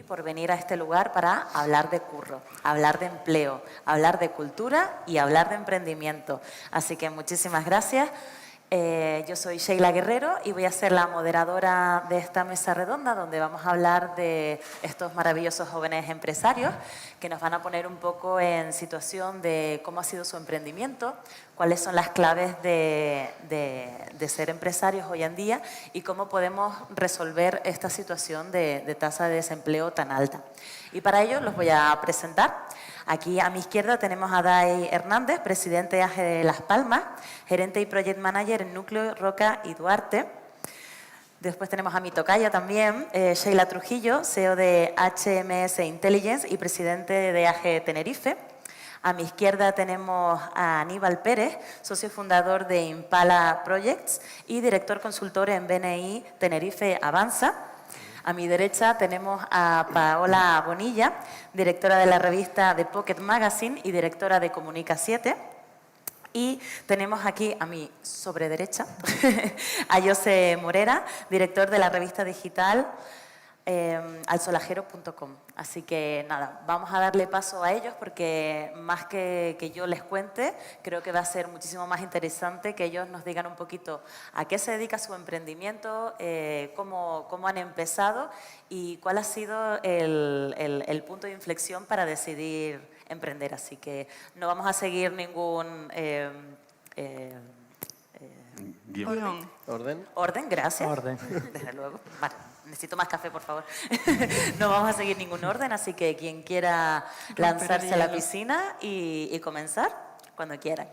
por venir a este lugar para hablar de curro, hablar de empleo, hablar de cultura y hablar de emprendimiento. Así que muchísimas gracias. Yo soy Sheila Guerrero y voy a ser la moderadora de esta mesa redonda donde vamos a hablar de estos maravillosos jóvenes empresarios que nos van a poner un poco en situación de cómo ha sido su emprendimiento, cuáles son las claves de ser empresarios hoy en día y cómo podemos resolver esta situación de tasa de desempleo tan alta. Y para ello los voy a presentar. Aquí a mi izquierda tenemos a Dai Hernández, presidente de AGE de Las Palmas, gerente y project manager en Núcleo, Roca y Duarte. Después tenemos a mi tocaya también, Sheila Trujillo, CEO de HMS Intelligence y presidente de AGE Tenerife. A mi izquierda tenemos a Aníbal Pérez, socio fundador de Impala Projects y director consultor en BNI Tenerife Avanza. A mi derecha tenemos a Paola Bonilla, directora de la revista The Pocket Magazine y directora de Comunica 7. Y tenemos aquí a mi sobrederecha a José Morera, director de la revista digital alsolajero.com. Así que nada, vamos a darle paso a ellos porque más que yo les cuente, creo que va a ser muchísimo más interesante que ellos nos digan un poquito a qué se dedica su emprendimiento, cómo han empezado y cuál ha sido el punto de inflexión para decidir emprender. Así que no vamos a seguir ningún orden, gracias. Orden. Desde luego. Vale, necesito más café, por favor. No vamos a seguir ningún orden, así que quien quiera lanzarse a la piscina y comenzar, cuando quieran.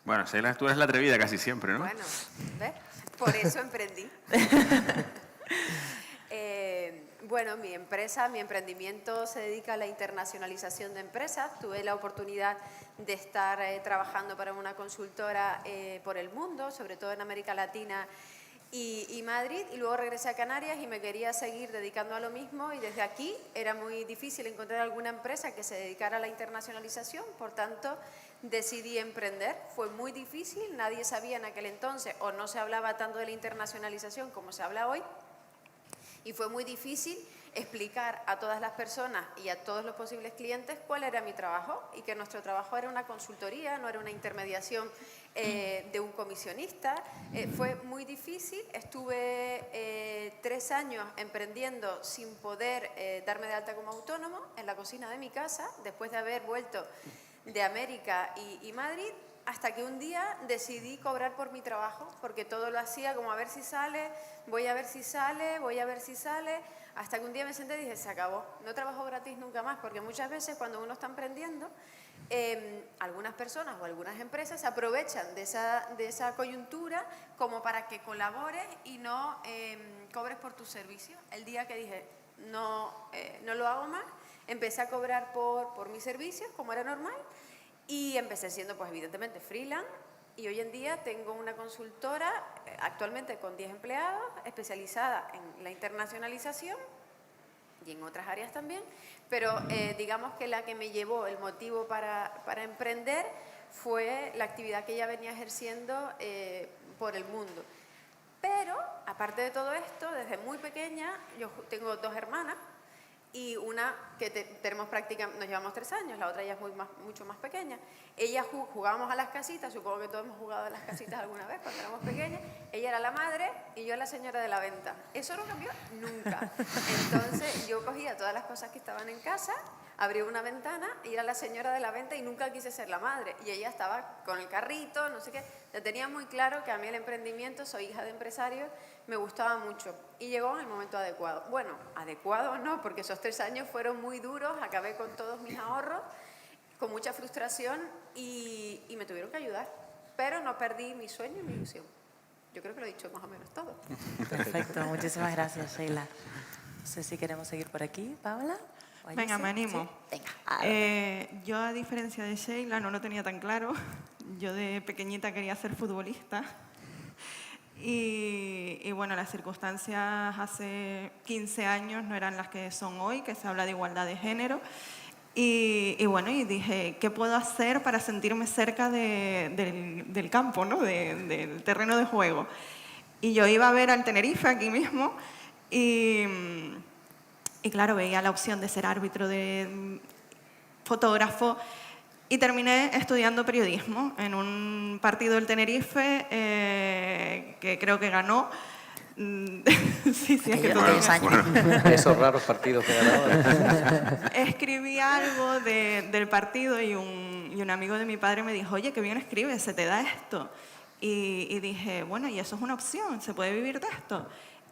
Bueno, Sheila, tú eres la atrevida casi siempre, ¿no? Bueno, ¿ves? Por eso emprendí. Bueno, mi emprendimiento se dedica a la internacionalización de empresas. Tuve la oportunidad de estar trabajando para una consultora por el mundo, sobre todo en América Latina y Madrid, y luego regresé a Canarias y me quería seguir dedicando a lo mismo, y desde aquí era muy difícil encontrar alguna empresa que se dedicara a la internacionalización, por tanto decidí emprender. Fue muy difícil, nadie sabía en aquel entonces o no se hablaba tanto de la internacionalización como se habla hoy. Y fue muy difícil explicar a todas las personas y a todos los posibles clientes cuál era mi trabajo y que nuestro trabajo era una consultoría, no era una intermediación de un comisionista. Fue muy difícil, estuve 3 años emprendiendo sin poder darme de alta como autónomo en la cocina de mi casa, después de haber vuelto de América y Madrid, hasta que un día decidí cobrar por mi trabajo, porque todo lo hacía como a ver si sale, voy a ver si sale, voy a ver si sale, hasta que un día me senté y dije, se acabó, no trabajo gratis nunca más, porque muchas veces cuando uno está emprendiendo, algunas personas o algunas empresas se aprovechan de esa coyuntura como para que colabores y no cobres por tus servicios. El día que dije, no lo hago más, empecé a cobrar por mis servicios, como era normal, y empecé siendo, pues evidentemente, freelance, y hoy en día tengo una consultora, actualmente con 10 empleados, especializada en la internacionalización y en otras áreas también, pero digamos que la que me llevó, el motivo para emprender, fue la actividad que ella venía ejerciendo por el mundo. Pero, aparte de todo esto, desde muy pequeña, yo tengo 2 hermanas, y una que tenemos prácticamente, nos llevamos 3 años, la otra ya es mucho más pequeña. Ella jugábamos a las casitas, supongo que todos hemos jugado a las casitas alguna vez cuando éramos pequeñas. Ella era la madre y yo la señora de la venta. Eso no cambió nunca. Entonces yo cogía todas las cosas que estaban en casa, abría una ventana y era la señora de la venta, y nunca quise ser la madre. Y ella estaba con el carrito, no sé qué. Ya tenía muy claro que a mí el emprendimiento, soy hija de empresarios, me gustaba mucho. Y llegó en el momento adecuado. Bueno, adecuado no, porque esos 3 años fueron muy duros, acabé con todos mis ahorros, con mucha frustración, y me tuvieron que ayudar. Pero no perdí mi sueño y mi ilusión. Yo creo que lo he dicho más o menos todo. Perfecto, muchísimas gracias, Sheila. No sé si queremos seguir por aquí, Paola. Venga, me animo. ¿Sí? Venga. Yo, a diferencia de Sheila, no lo tenía tan claro. Yo de pequeñita quería ser futbolista. Y bueno, las circunstancias hace 15 años no eran las que son hoy, que se habla de igualdad de género. Y bueno, y dije, ¿qué puedo hacer para sentirme cerca del campo, ¿no? Del terreno de juego? Y yo iba a ver al Tenerife aquí mismo y Y claro, veía la opción de ser árbitro, de fotógrafo, y terminé estudiando periodismo en un partido del Tenerife que creo que ganó. Sí, es que todo Aquellos años. Esos raros partidos que ganaban. Escribí algo del partido y un amigo de mi padre me dijo, oye, qué bien escribes, se te da esto. Y dije, bueno, y eso es una opción, se puede vivir de esto.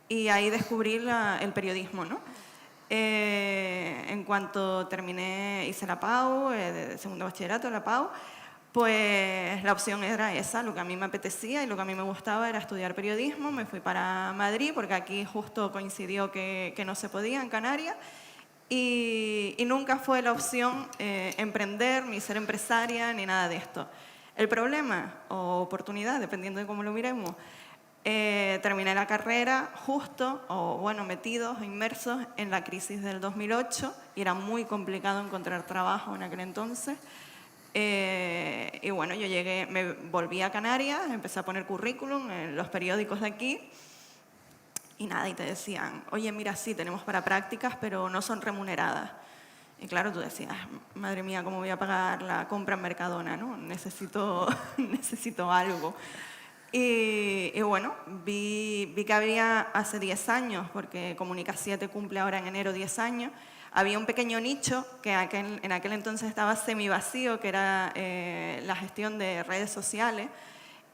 Y ahí descubrí el periodismo, ¿no? En cuanto terminé, hice la PAU, de segundo bachillerato, la PAU, pues la opción era esa, lo que a mí me apetecía y lo que a mí me gustaba era estudiar periodismo. Me fui para Madrid porque aquí justo coincidió que no se podía en Canarias y nunca fue la opción emprender, ni ser empresaria, ni nada de esto. El problema o oportunidad, dependiendo de cómo lo miremos, terminé la carrera justo, o bueno, metidos, inmersos en la crisis del 2008 y era muy complicado encontrar trabajo en aquel entonces. Y bueno, yo llegué, me volví a Canarias, empecé a poner currículum en los periódicos de aquí y nada, y te decían, oye, mira, sí, tenemos para prácticas, pero no son remuneradas. Y claro, tú decías, madre mía, ¿cómo voy a pagar la compra en Mercadona, no? Necesito algo. Y bueno, vi que había hace 10 años, porque Comunica 7 cumple ahora en enero 10 años, había un pequeño nicho que en aquel entonces estaba semivacío, que era la gestión de redes sociales,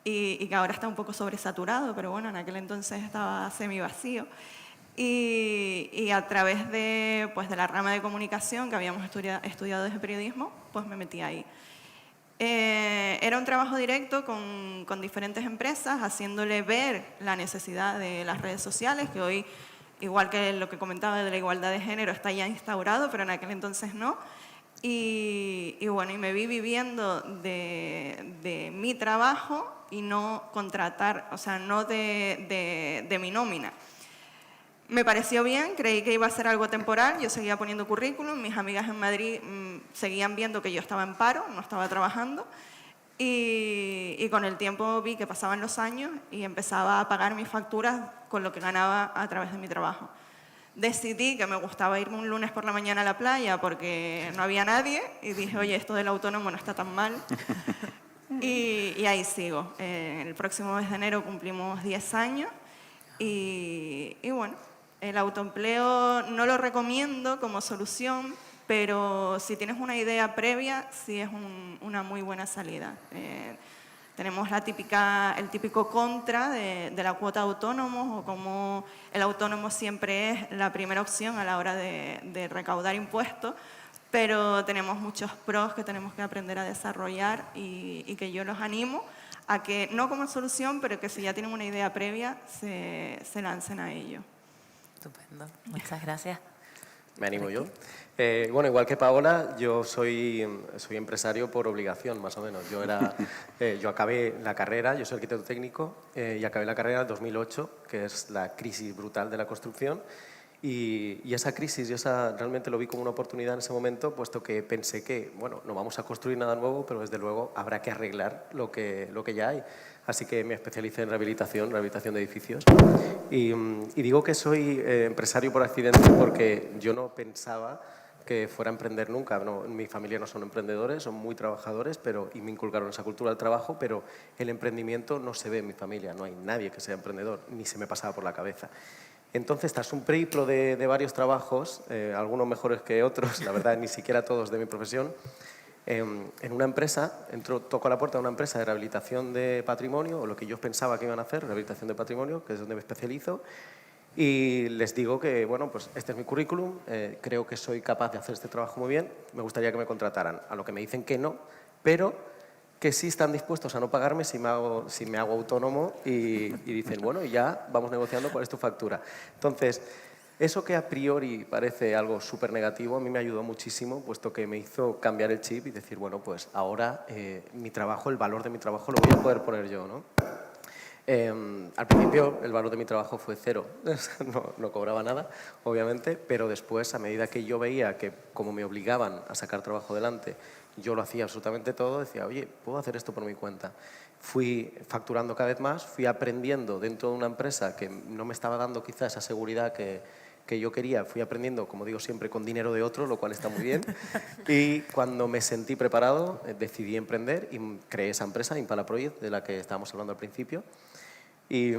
y que ahora está un poco sobresaturado, pero bueno, en aquel entonces estaba semivacío. Y a través de la rama de comunicación que habíamos estudiado desde periodismo, pues me metí ahí. Era un trabajo directo con diferentes empresas, haciéndole ver la necesidad de las redes sociales, que hoy, igual que lo que comentaba de la igualdad de género, está ya instaurado, pero en aquel entonces no. Y bueno, y me vi viviendo de mi trabajo y no contratar, o sea, no de mi nómina. Me pareció bien, creí que iba a ser algo temporal, yo seguía poniendo currículum, mis amigas en Madrid seguían viendo que yo estaba en paro, no estaba trabajando, y con el tiempo vi que pasaban los años y empezaba a pagar mis facturas con lo que ganaba a través de mi trabajo. Decidí que me gustaba irme un lunes por la mañana a la playa porque no había nadie y dije, oye, esto del autónomo no está tan mal. Y ahí sigo. El próximo mes de enero cumplimos 10 años y bueno, el autoempleo no lo recomiendo como solución, pero si tienes una idea previa, sí es una muy buena salida. Tenemos el típico contra de la cuota de autónomos, o como el autónomo siempre es la primera opción a la hora de recaudar impuestos, pero tenemos muchos pros que tenemos que aprender a desarrollar y que yo los animo a que, no como solución, pero que si ya tienen una idea previa, se lancen a ello. Estupendo, muchas gracias. Me animo yo. Bueno, igual que Paola, yo soy empresario por obligación, más o menos. Yo acabé la carrera, yo soy arquitecto técnico, y acabé la carrera en 2008, que es la crisis brutal de la construcción. Y esa crisis, realmente lo vi como una oportunidad en ese momento, puesto que pensé que, bueno, no vamos a construir nada nuevo, pero desde luego habrá que arreglar lo que ya hay. Así que me especialicé en rehabilitación de edificios. Y digo que soy empresario por accidente porque yo no pensaba que fuera a emprender nunca. No, mi familia no son emprendedores, son muy trabajadores, y me inculcaron esa cultura del trabajo, pero el emprendimiento no se ve en mi familia, no hay nadie que sea emprendedor, ni se me pasaba por la cabeza. Entonces, tras un periplo de varios trabajos, algunos mejores que otros, la verdad, ni siquiera todos de mi profesión, en una empresa, toco a la puerta de una empresa de rehabilitación de patrimonio, o lo que yo pensaba que iban a hacer, rehabilitación de patrimonio, que es donde me especializo, y les digo que, bueno, pues este es mi currículum, creo que soy capaz de hacer este trabajo muy bien, me gustaría que me contrataran. A lo que me dicen que no, pero que sí están dispuestos a no pagarme si me hago autónomo y dicen, bueno, y ya vamos negociando cuál es tu factura. Entonces, eso que a priori parece algo súper negativo, a mí me ayudó muchísimo, puesto que me hizo cambiar el chip y decir, bueno, pues ahora mi trabajo, el valor de mi trabajo lo voy a poder poner yo, ¿no? Al principio el valor de mi trabajo fue cero, no cobraba nada, obviamente, pero después, a medida que yo veía que como me obligaban a sacar trabajo adelante, yo lo hacía absolutamente todo, decía, oye, puedo hacer esto por mi cuenta. Fui facturando cada vez más, fui aprendiendo dentro de una empresa que no me estaba dando quizá esa seguridad que que yo quería. Fui aprendiendo, como digo siempre, con dinero de otro, lo cual está muy bien. Y cuando me sentí preparado, decidí emprender y creé esa empresa, Impala Project, de la que estábamos hablando al principio. Y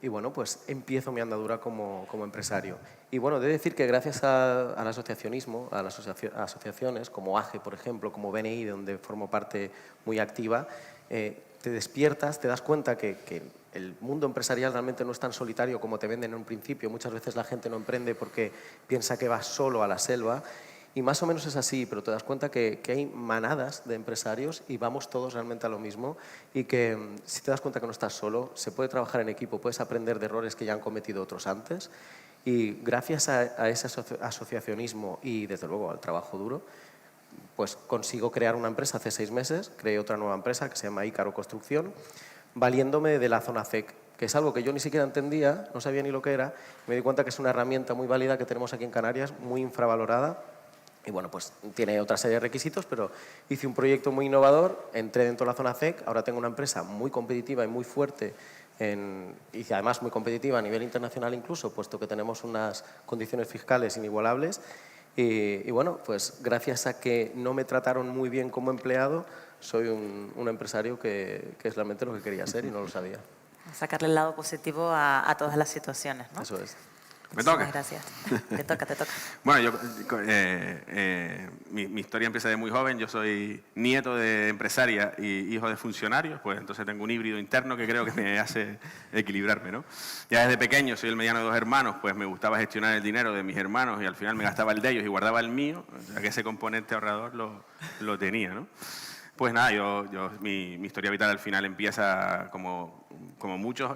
bueno, pues empiezo mi andadura como empresario. Y bueno, he de decir que gracias al asociacionismo, a las asociaciones como AGE, por ejemplo, como BNI, donde formo parte muy activa, te despiertas, te das cuenta que el mundo empresarial realmente no es tan solitario como te venden en un principio. Muchas veces la gente no emprende porque piensa que va solo a la selva. Y más o menos es así, pero te das cuenta que hay manadas de empresarios y vamos todos realmente a lo mismo y que si te das cuenta que no estás solo, se puede trabajar en equipo, puedes aprender de errores que ya han cometido otros antes y gracias a ese asociacionismo y desde luego al trabajo duro, pues consigo crear una empresa hace 6 meses, creé otra nueva empresa que se llama Ícaro Construcción, valiéndome de la zona CEC, que es algo que yo ni siquiera entendía, no sabía ni lo que era, me di cuenta que es una herramienta muy válida que tenemos aquí en Canarias, muy infravalorada. Y bueno, pues tiene otra serie de requisitos, pero hice un proyecto muy innovador, entré dentro de la zona CEC, ahora tengo una empresa muy competitiva y muy fuerte, y además muy competitiva a nivel internacional incluso, puesto que tenemos unas condiciones fiscales inigualables. Y bueno, pues gracias a que no me trataron muy bien como empleado, soy un empresario que es realmente lo que quería ser y no lo sabía. Sacarle el lado positivo a todas las situaciones, ¿no? Eso es. Me toca. Gracias. Te toca, te toca. Bueno, mi historia empieza de muy joven. Yo soy nieto de empresaria y hijo de funcionarios, pues entonces tengo un híbrido interno que creo que me hace equilibrarme, ¿no? Ya desde pequeño, soy el mediano de 2 hermanos, pues me gustaba gestionar el dinero de mis hermanos y al final me gastaba el de ellos y guardaba el mío, ya que ese componente ahorrador lo tenía, ¿no? Pues nada, mi historia vital al final empieza como muchos,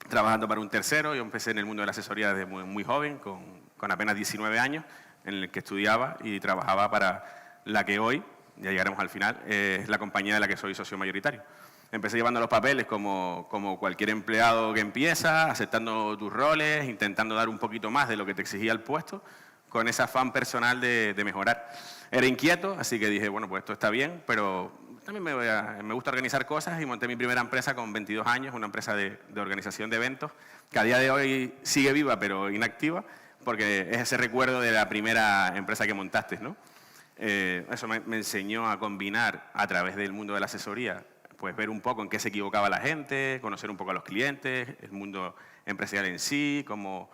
trabajando para un tercero. Yo empecé en el mundo de la asesoría desde muy joven, con apenas 19 años, en el que estudiaba y trabajaba para la que hoy, ya llegaremos al final, es la compañía de la que soy socio mayoritario. Empecé llevando los papeles como cualquier empleado que empieza, aceptando tus roles, intentando dar un poquito más de lo que te exigía el puesto, con ese afán personal de mejorar. Era inquieto, así que dije, bueno, pues esto está bien, pero también me gusta organizar cosas y monté mi primera empresa con 22 años, una empresa de organización de eventos, que a día de hoy sigue viva pero inactiva, porque es ese recuerdo de la primera empresa que montaste, ¿no? Eso me enseñó a combinar a través del mundo de la asesoría, pues ver un poco en qué se equivocaba la gente, conocer un poco a los clientes, el mundo empresarial en sí, cómo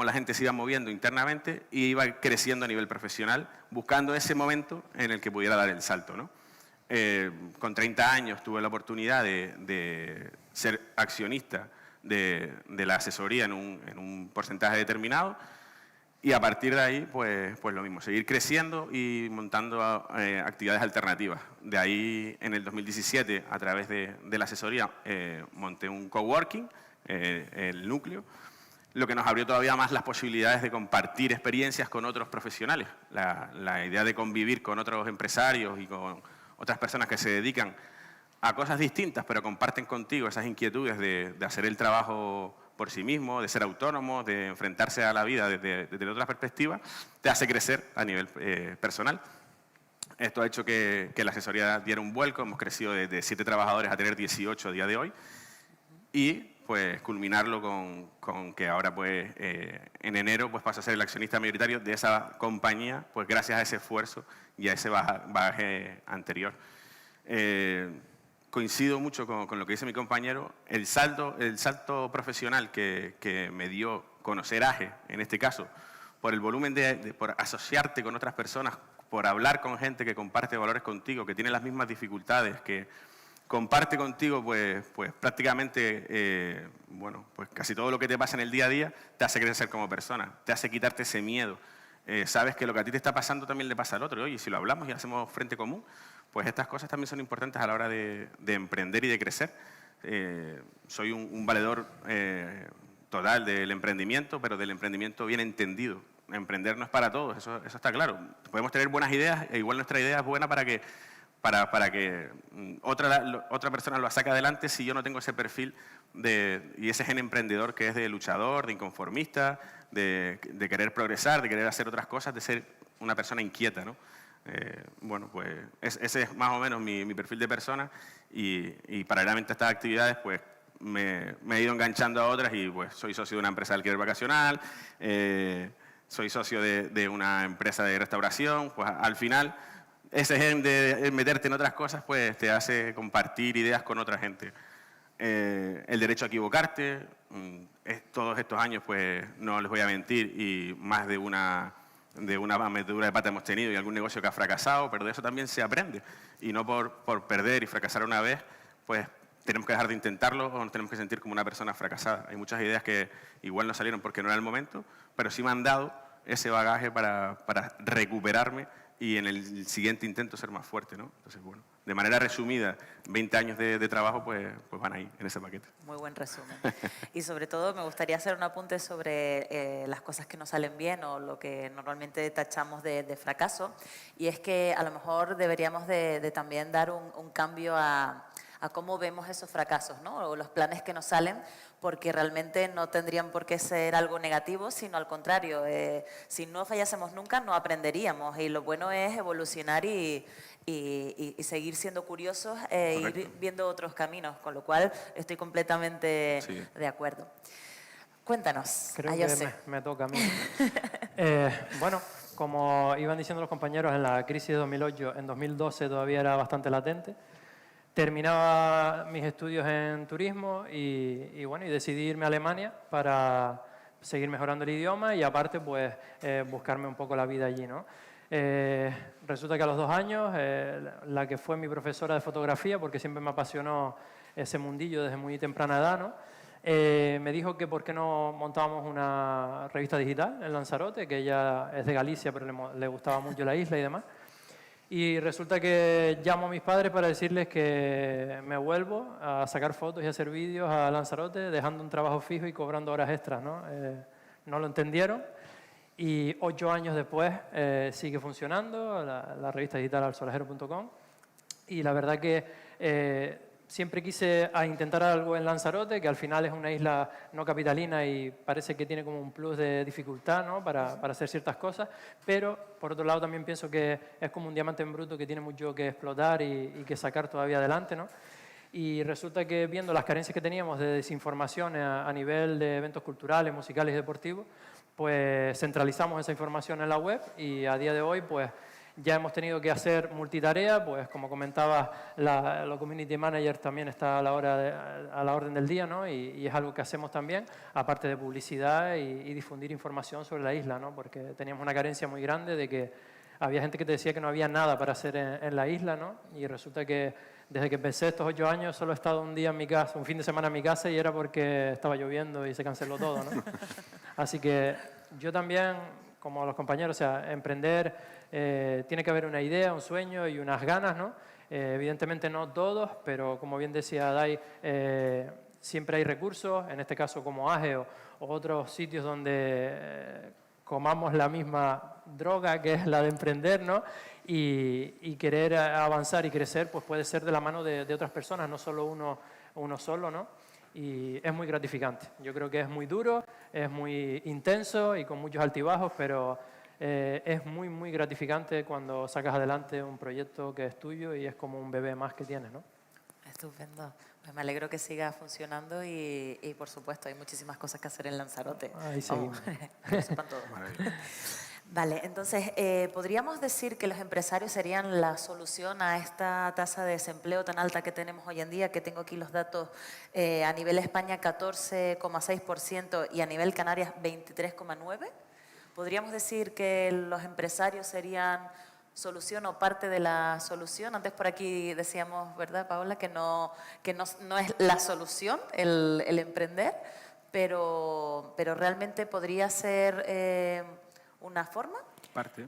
la gente se iba moviendo internamente y iba creciendo a nivel profesional, buscando ese momento en el que pudiera dar el salto, ¿no? Con 30 años tuve la oportunidad de ser accionista de la asesoría en un porcentaje determinado y a partir de ahí, pues lo mismo, seguir creciendo y montando actividades alternativas. De ahí, en el 2017, a través de la asesoría, monté un coworking, el núcleo, lo que nos abrió todavía más las posibilidades de compartir experiencias con otros profesionales. La idea de convivir con otros empresarios y con otras personas que se dedican a cosas distintas, pero comparten contigo esas inquietudes de hacer el trabajo por sí mismo, de ser autónomo, de enfrentarse a la vida desde otra perspectiva, te hace crecer a nivel personal. Esto ha hecho que la asesoría diera un vuelco, hemos crecido de 7 trabajadores a tener 18 a día de hoy y pues culminarlo con que ahora pues en enero pues paso a ser el accionista mayoritario de esa compañía, pues gracias a ese esfuerzo y a ese bagaje anterior. Coincido mucho con lo que dice mi compañero, el salto profesional que me dio conocer AGE, en este caso, por el volumen por asociarte con otras personas, por hablar con gente que comparte valores contigo, que tiene las mismas dificultades, que comparte contigo pues prácticamente bueno, pues casi todo lo que te pasa en el día a día, te hace crecer como persona, te hace quitarte ese miedo. Sabes que lo que a ti te está pasando también le pasa al otro. Y oye, si lo hablamos y hacemos frente común, pues estas cosas también son importantes a la hora de emprender y de crecer. Soy un valedor total del emprendimiento, pero del emprendimiento bien entendido. Emprender no es para todos, eso está claro. Podemos tener buenas ideas e igual nuestra idea es buena para que otra persona lo saque adelante si yo no tengo ese perfil y ese gen emprendedor que es de luchador, de inconformista, de querer progresar, de querer hacer otras cosas, de ser una persona inquieta, ¿no? Bueno, pues ese es más o menos mi perfil de persona y paralelamente a estas actividades, pues me he ido enganchando a otras y pues soy socio de una empresa de alquiler vacacional, soy socio de una empresa de restauración. Pues al final, ese gen de meterte en otras cosas, pues te hace compartir ideas con otra gente. El derecho a equivocarte, todos estos años, pues no les voy a mentir, y más de una metedura de pata hemos tenido y algún negocio que ha fracasado, pero de eso también se aprende. Y no por perder y fracasar una vez, pues tenemos que dejar de intentarlo o nos tenemos que sentir como una persona fracasada. Hay muchas ideas que igual no salieron porque no era el momento, pero sí me han dado ese bagaje para recuperarme y en el siguiente intento ser más fuerte, ¿no? Entonces, bueno, de manera resumida, 20 años de trabajo pues van ahí, en ese paquete. Muy buen resumen. Y sobre todo me gustaría hacer un apunte sobre las cosas que no salen bien o lo que normalmente tachamos de fracaso. Y es que a lo mejor deberíamos de también dar un cambio a cómo vemos esos fracasos, ¿no? O los planes que nos salen, porque realmente no tendrían por qué ser algo negativo, sino al contrario. Si no fallásemos nunca, no aprenderíamos. Y lo bueno es evolucionar y seguir siendo curiosos e ir viendo otros caminos, con lo cual estoy completamente de acuerdo. Cuéntanos. Creo que me toca a mí. Bueno, como iban diciendo los compañeros, en la crisis de 2008, en 2012 todavía era bastante latente. Terminaba mis estudios en turismo y bueno, y decidí irme a Alemania para seguir mejorando el idioma y aparte pues buscarme un poco la vida allí, ¿no? Resulta que a los 2 años la que fue mi profesora de fotografía, porque siempre me apasionó ese mundillo desde muy temprana edad, ¿no? Me dijo que por qué no montábamos una revista digital en Lanzarote, que ella es de Galicia pero le gustaba mucho la isla y demás. Y resulta que llamo a mis padres para decirles que me vuelvo a sacar fotos y a hacer vídeos a Lanzarote, dejando un trabajo fijo y cobrando horas extras, ¿no? No lo entendieron y 8 años después sigue funcionando la revista digital alsolajero.com y la verdad que siempre quise intentar algo en Lanzarote, que al final es una isla no capitalina y parece que tiene como un plus de dificultad, ¿no? para hacer ciertas cosas, pero por otro lado también pienso que es como un diamante en bruto que tiene mucho que explotar y que sacar todavía adelante, ¿no? Y resulta que viendo las carencias que teníamos de desinformación a nivel de eventos culturales, musicales y deportivos, pues centralizamos esa información en la web y a día de hoy pues ya hemos tenido que hacer multitarea, pues como comentaba, la community manager también está a la orden del día, ¿no? Y es algo que hacemos también, aparte de publicidad y difundir información sobre la isla, ¿no? Porque teníamos una carencia muy grande de que había gente que te decía que no había nada para hacer en la isla, ¿no? Y resulta que desde que empecé estos 8 años solo he estado un día en mi casa, un fin de semana en mi casa y era porque estaba lloviendo y se canceló todo, ¿no? Así que yo también, como los compañeros, o sea, emprender tiene que haber una idea, un sueño y unas ganas, ¿no? Evidentemente no todos, pero como bien decía Dai, siempre hay recursos, en este caso como AGE o otros sitios donde comamos la misma droga que es la de emprender, ¿no? Y querer avanzar y crecer, pues puede ser de la mano de otras personas, no solo uno solo, ¿no? Y es muy gratificante. Yo creo que es muy duro, es muy intenso y con muchos altibajos, pero es muy, muy gratificante cuando sacas adelante un proyecto que es tuyo y es como un bebé más que tienes, ¿no? Estupendo. Pues me alegro que siga funcionando y por supuesto, hay muchísimas cosas que hacer en Lanzarote. Ahí seguimos. Que lo sepan todos. Vale, entonces, ¿podríamos decir que los empresarios serían la solución a esta tasa de desempleo tan alta que tenemos hoy en día? Que tengo aquí los datos a nivel España 14,6% y a nivel Canarias 23,9%. ¿Podríamos decir que los empresarios serían solución o parte de la solución? Antes por aquí decíamos, ¿verdad, Paola? Que no es la solución el emprender, pero realmente podría ser una forma. Parte.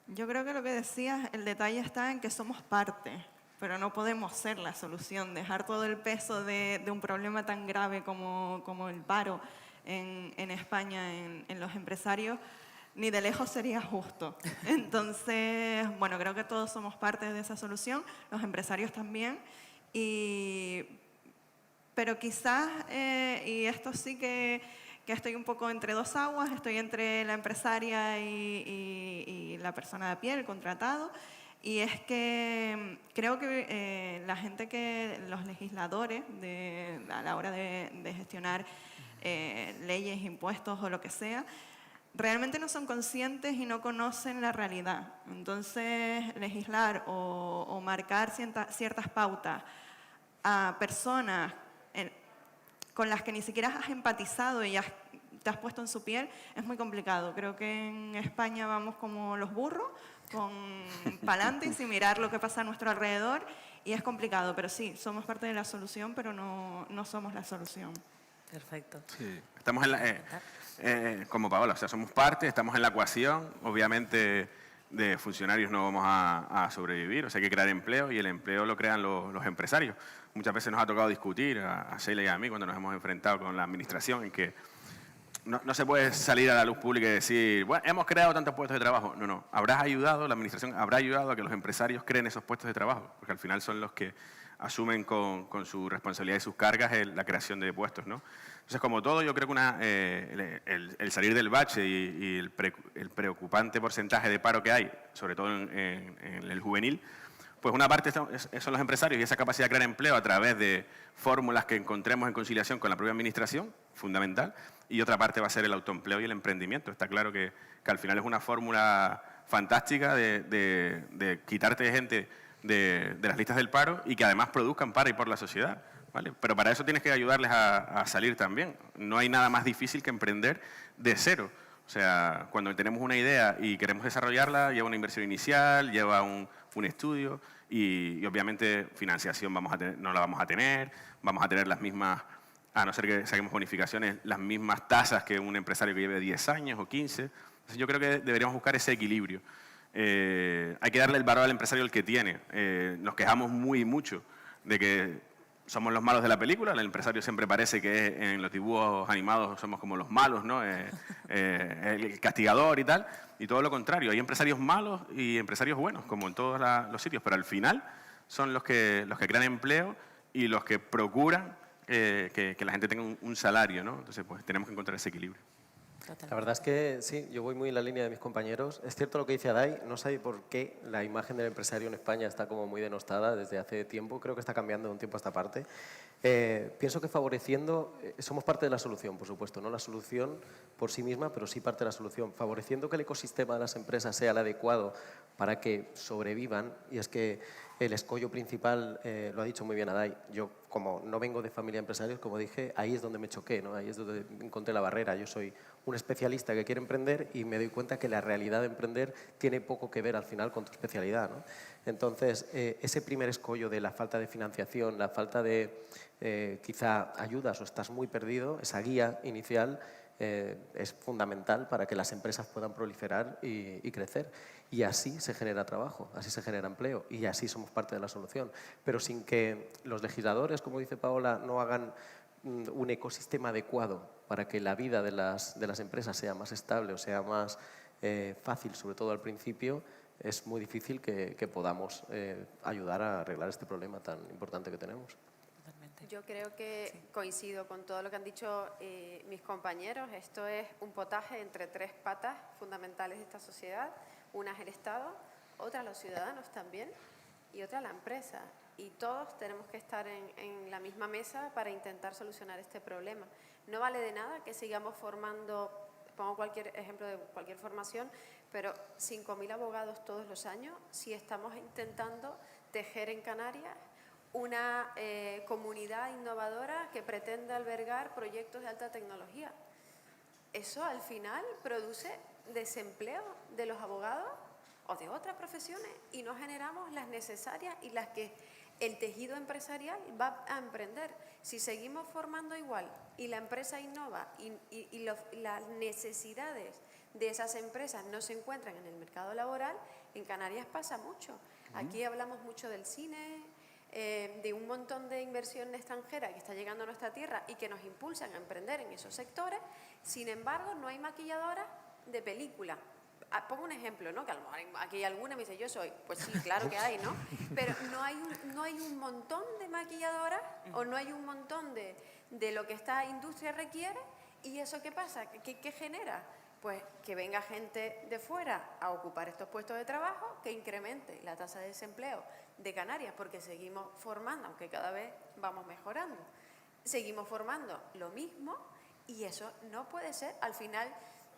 Yo creo que lo que decías, el detalle está en que somos parte, pero no podemos ser la solución. Dejar todo el peso de un problema tan grave como el paro en España en los empresarios, ni de lejos sería justo. Entonces, bueno, creo que todos somos parte de esa solución, los empresarios también, pero quizás, y esto sí que estoy un poco entre dos aguas, estoy entre la empresaria y la persona de a pie, el contratado, Y es que creo que la gente los legisladores, a la hora de gestionar leyes, impuestos o lo que sea, realmente no son conscientes y no conocen la realidad. Entonces, legislar o marcar ciertas pautas a personas con las que ni siquiera has empatizado y te has puesto en su piel, es muy complicado. Creo que en España vamos como los burros, pa'lante y sin mirar lo que pasa a nuestro alrededor, y es complicado, pero sí, somos parte de la solución, pero no somos la solución. Perfecto. Sí. Estamos en como Paola, o sea, somos parte, estamos en la ecuación. Obviamente, de funcionarios no vamos a sobrevivir, o sea, hay que crear empleo y el empleo lo crean los empresarios. Muchas veces nos ha tocado discutir a Sheila y a mí cuando nos hemos enfrentado con la administración en que no se puede salir a la luz pública y decir, bueno, hemos creado tantos puestos de trabajo. No, habrás ayudado, la administración habrá ayudado a que los empresarios creen esos puestos de trabajo, porque al final son los que asumen con su responsabilidad y sus cargas la creación de puestos, ¿no? Entonces, como todo, yo creo que el salir del bache y el preocupante porcentaje de paro que hay, sobre todo en el juvenil, pues una parte son los empresarios y esa capacidad de crear empleo a través de fórmulas que encontremos en conciliación con la propia administración, fundamental, y otra parte va a ser el autoempleo y el emprendimiento. Está claro que al final es una fórmula fantástica de quitarte gente de las listas del paro y que además produzcan para y por la sociedad, ¿vale? Pero para eso tienes que ayudarles a salir también. No hay nada más difícil que emprender de cero. O sea, cuando tenemos una idea y queremos desarrollarla, lleva una inversión inicial, lleva un estudio y obviamente financiación no la vamos a tener las mismas, a no ser que saquemos bonificaciones, las mismas tasas que un empresario que lleve 10 años o 15. Entonces yo creo que deberíamos buscar ese equilibrio. Hay que darle el valor al empresario el que tiene. Nos quejamos mucho de que somos los malos de la película. El empresario siempre parece que en los dibujos animados somos como los malos, ¿no? El castigador y tal. Y todo lo contrario. Hay empresarios malos y empresarios buenos, como en todos los sitios. Pero al final son los que crean empleo y los que procuran que la gente tenga un salario, ¿no? Entonces, pues tenemos que encontrar ese equilibrio. La verdad es que sí, yo voy muy en la línea de mis compañeros. Es cierto lo que dice Adai, no sé por qué la imagen del empresario en España está como muy denostada desde hace tiempo, creo que está cambiando de un tiempo a esta parte. Pienso que favoreciendo, somos parte de la solución, por supuesto, no la solución por sí misma, pero sí parte de la solución. Favoreciendo que el ecosistema de las empresas sea el adecuado para que sobrevivan, y es que el escollo principal, lo ha dicho muy bien Adai, yo como no vengo de familia de empresarios, como dije, ahí es donde me choqué, ¿no? Ahí es donde encontré la barrera. Yo soy un especialista que quiere emprender y me doy cuenta que la realidad de emprender tiene poco que ver al final con tu especialidad, ¿no? Entonces, ese primer escollo de la falta de financiación, la falta de quizá ayudas o estás muy perdido, esa guía inicial es fundamental para que las empresas puedan proliferar y crecer. Y así se genera trabajo, así se genera empleo y así somos parte de la solución. Pero sin que los legisladores, como dice Paola, no hagan un ecosistema adecuado para que la vida de las empresas sea más estable o sea más fácil, sobre todo al principio, es muy difícil que podamos ayudar a arreglar este problema tan importante que tenemos. Yo creo que coincido con todo lo que han dicho mis compañeros. Esto es un potaje entre tres patas fundamentales de esta sociedad. Una es el Estado, otra los ciudadanos también y otra la empresa. Y todos tenemos que estar en la misma mesa para intentar solucionar este problema. No vale de nada que sigamos formando, pongo cualquier ejemplo de cualquier formación, pero 5.000 abogados todos los años si estamos intentando tejer en Canarias una comunidad innovadora que pretende albergar proyectos de alta tecnología. Eso al final produce desempleo de los abogados o de otras profesiones y no generamos las necesarias y las que el tejido empresarial va a emprender. Si seguimos formando igual y la empresa innova y las necesidades de esas empresas no se encuentran en el mercado laboral, en Canarias pasa mucho. Aquí hablamos mucho del cine, de un montón de inversión extranjera que está llegando a nuestra tierra y que nos impulsan a emprender en esos sectores. Sin embargo, no hay maquilladoras de película. Pongo un ejemplo, ¿no? Que a lo mejor aquí hay alguna me dice, yo soy. Pues sí, claro que hay, ¿no? Pero no hay un montón de maquilladoras o no hay un montón de lo que esta industria requiere. ¿Y eso qué pasa? ¿Qué genera? Pues que venga gente de fuera a ocupar estos puestos de trabajo, que incremente la tasa de desempleo de Canarias, porque seguimos formando, aunque cada vez vamos mejorando, seguimos formando lo mismo y eso no puede ser. Al final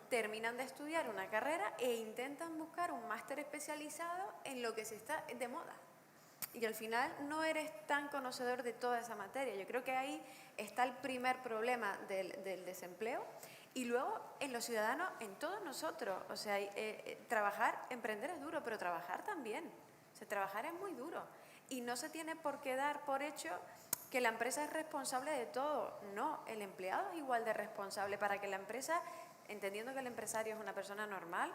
terminan de estudiar una carrera e intentan buscar un máster especializado en lo que se está de moda. Y al final no eres tan conocedor de toda esa materia. Yo creo que ahí está el primer problema del desempleo. Y luego en los ciudadanos, en todos nosotros, o sea, trabajar, emprender es duro, pero trabajar también. O sea, trabajar es muy duro. Y no se tiene por qué dar por hecho que la empresa es responsable de todo. No, el empleado es igual de responsable. Para que la empresa, entendiendo que el empresario es una persona normal,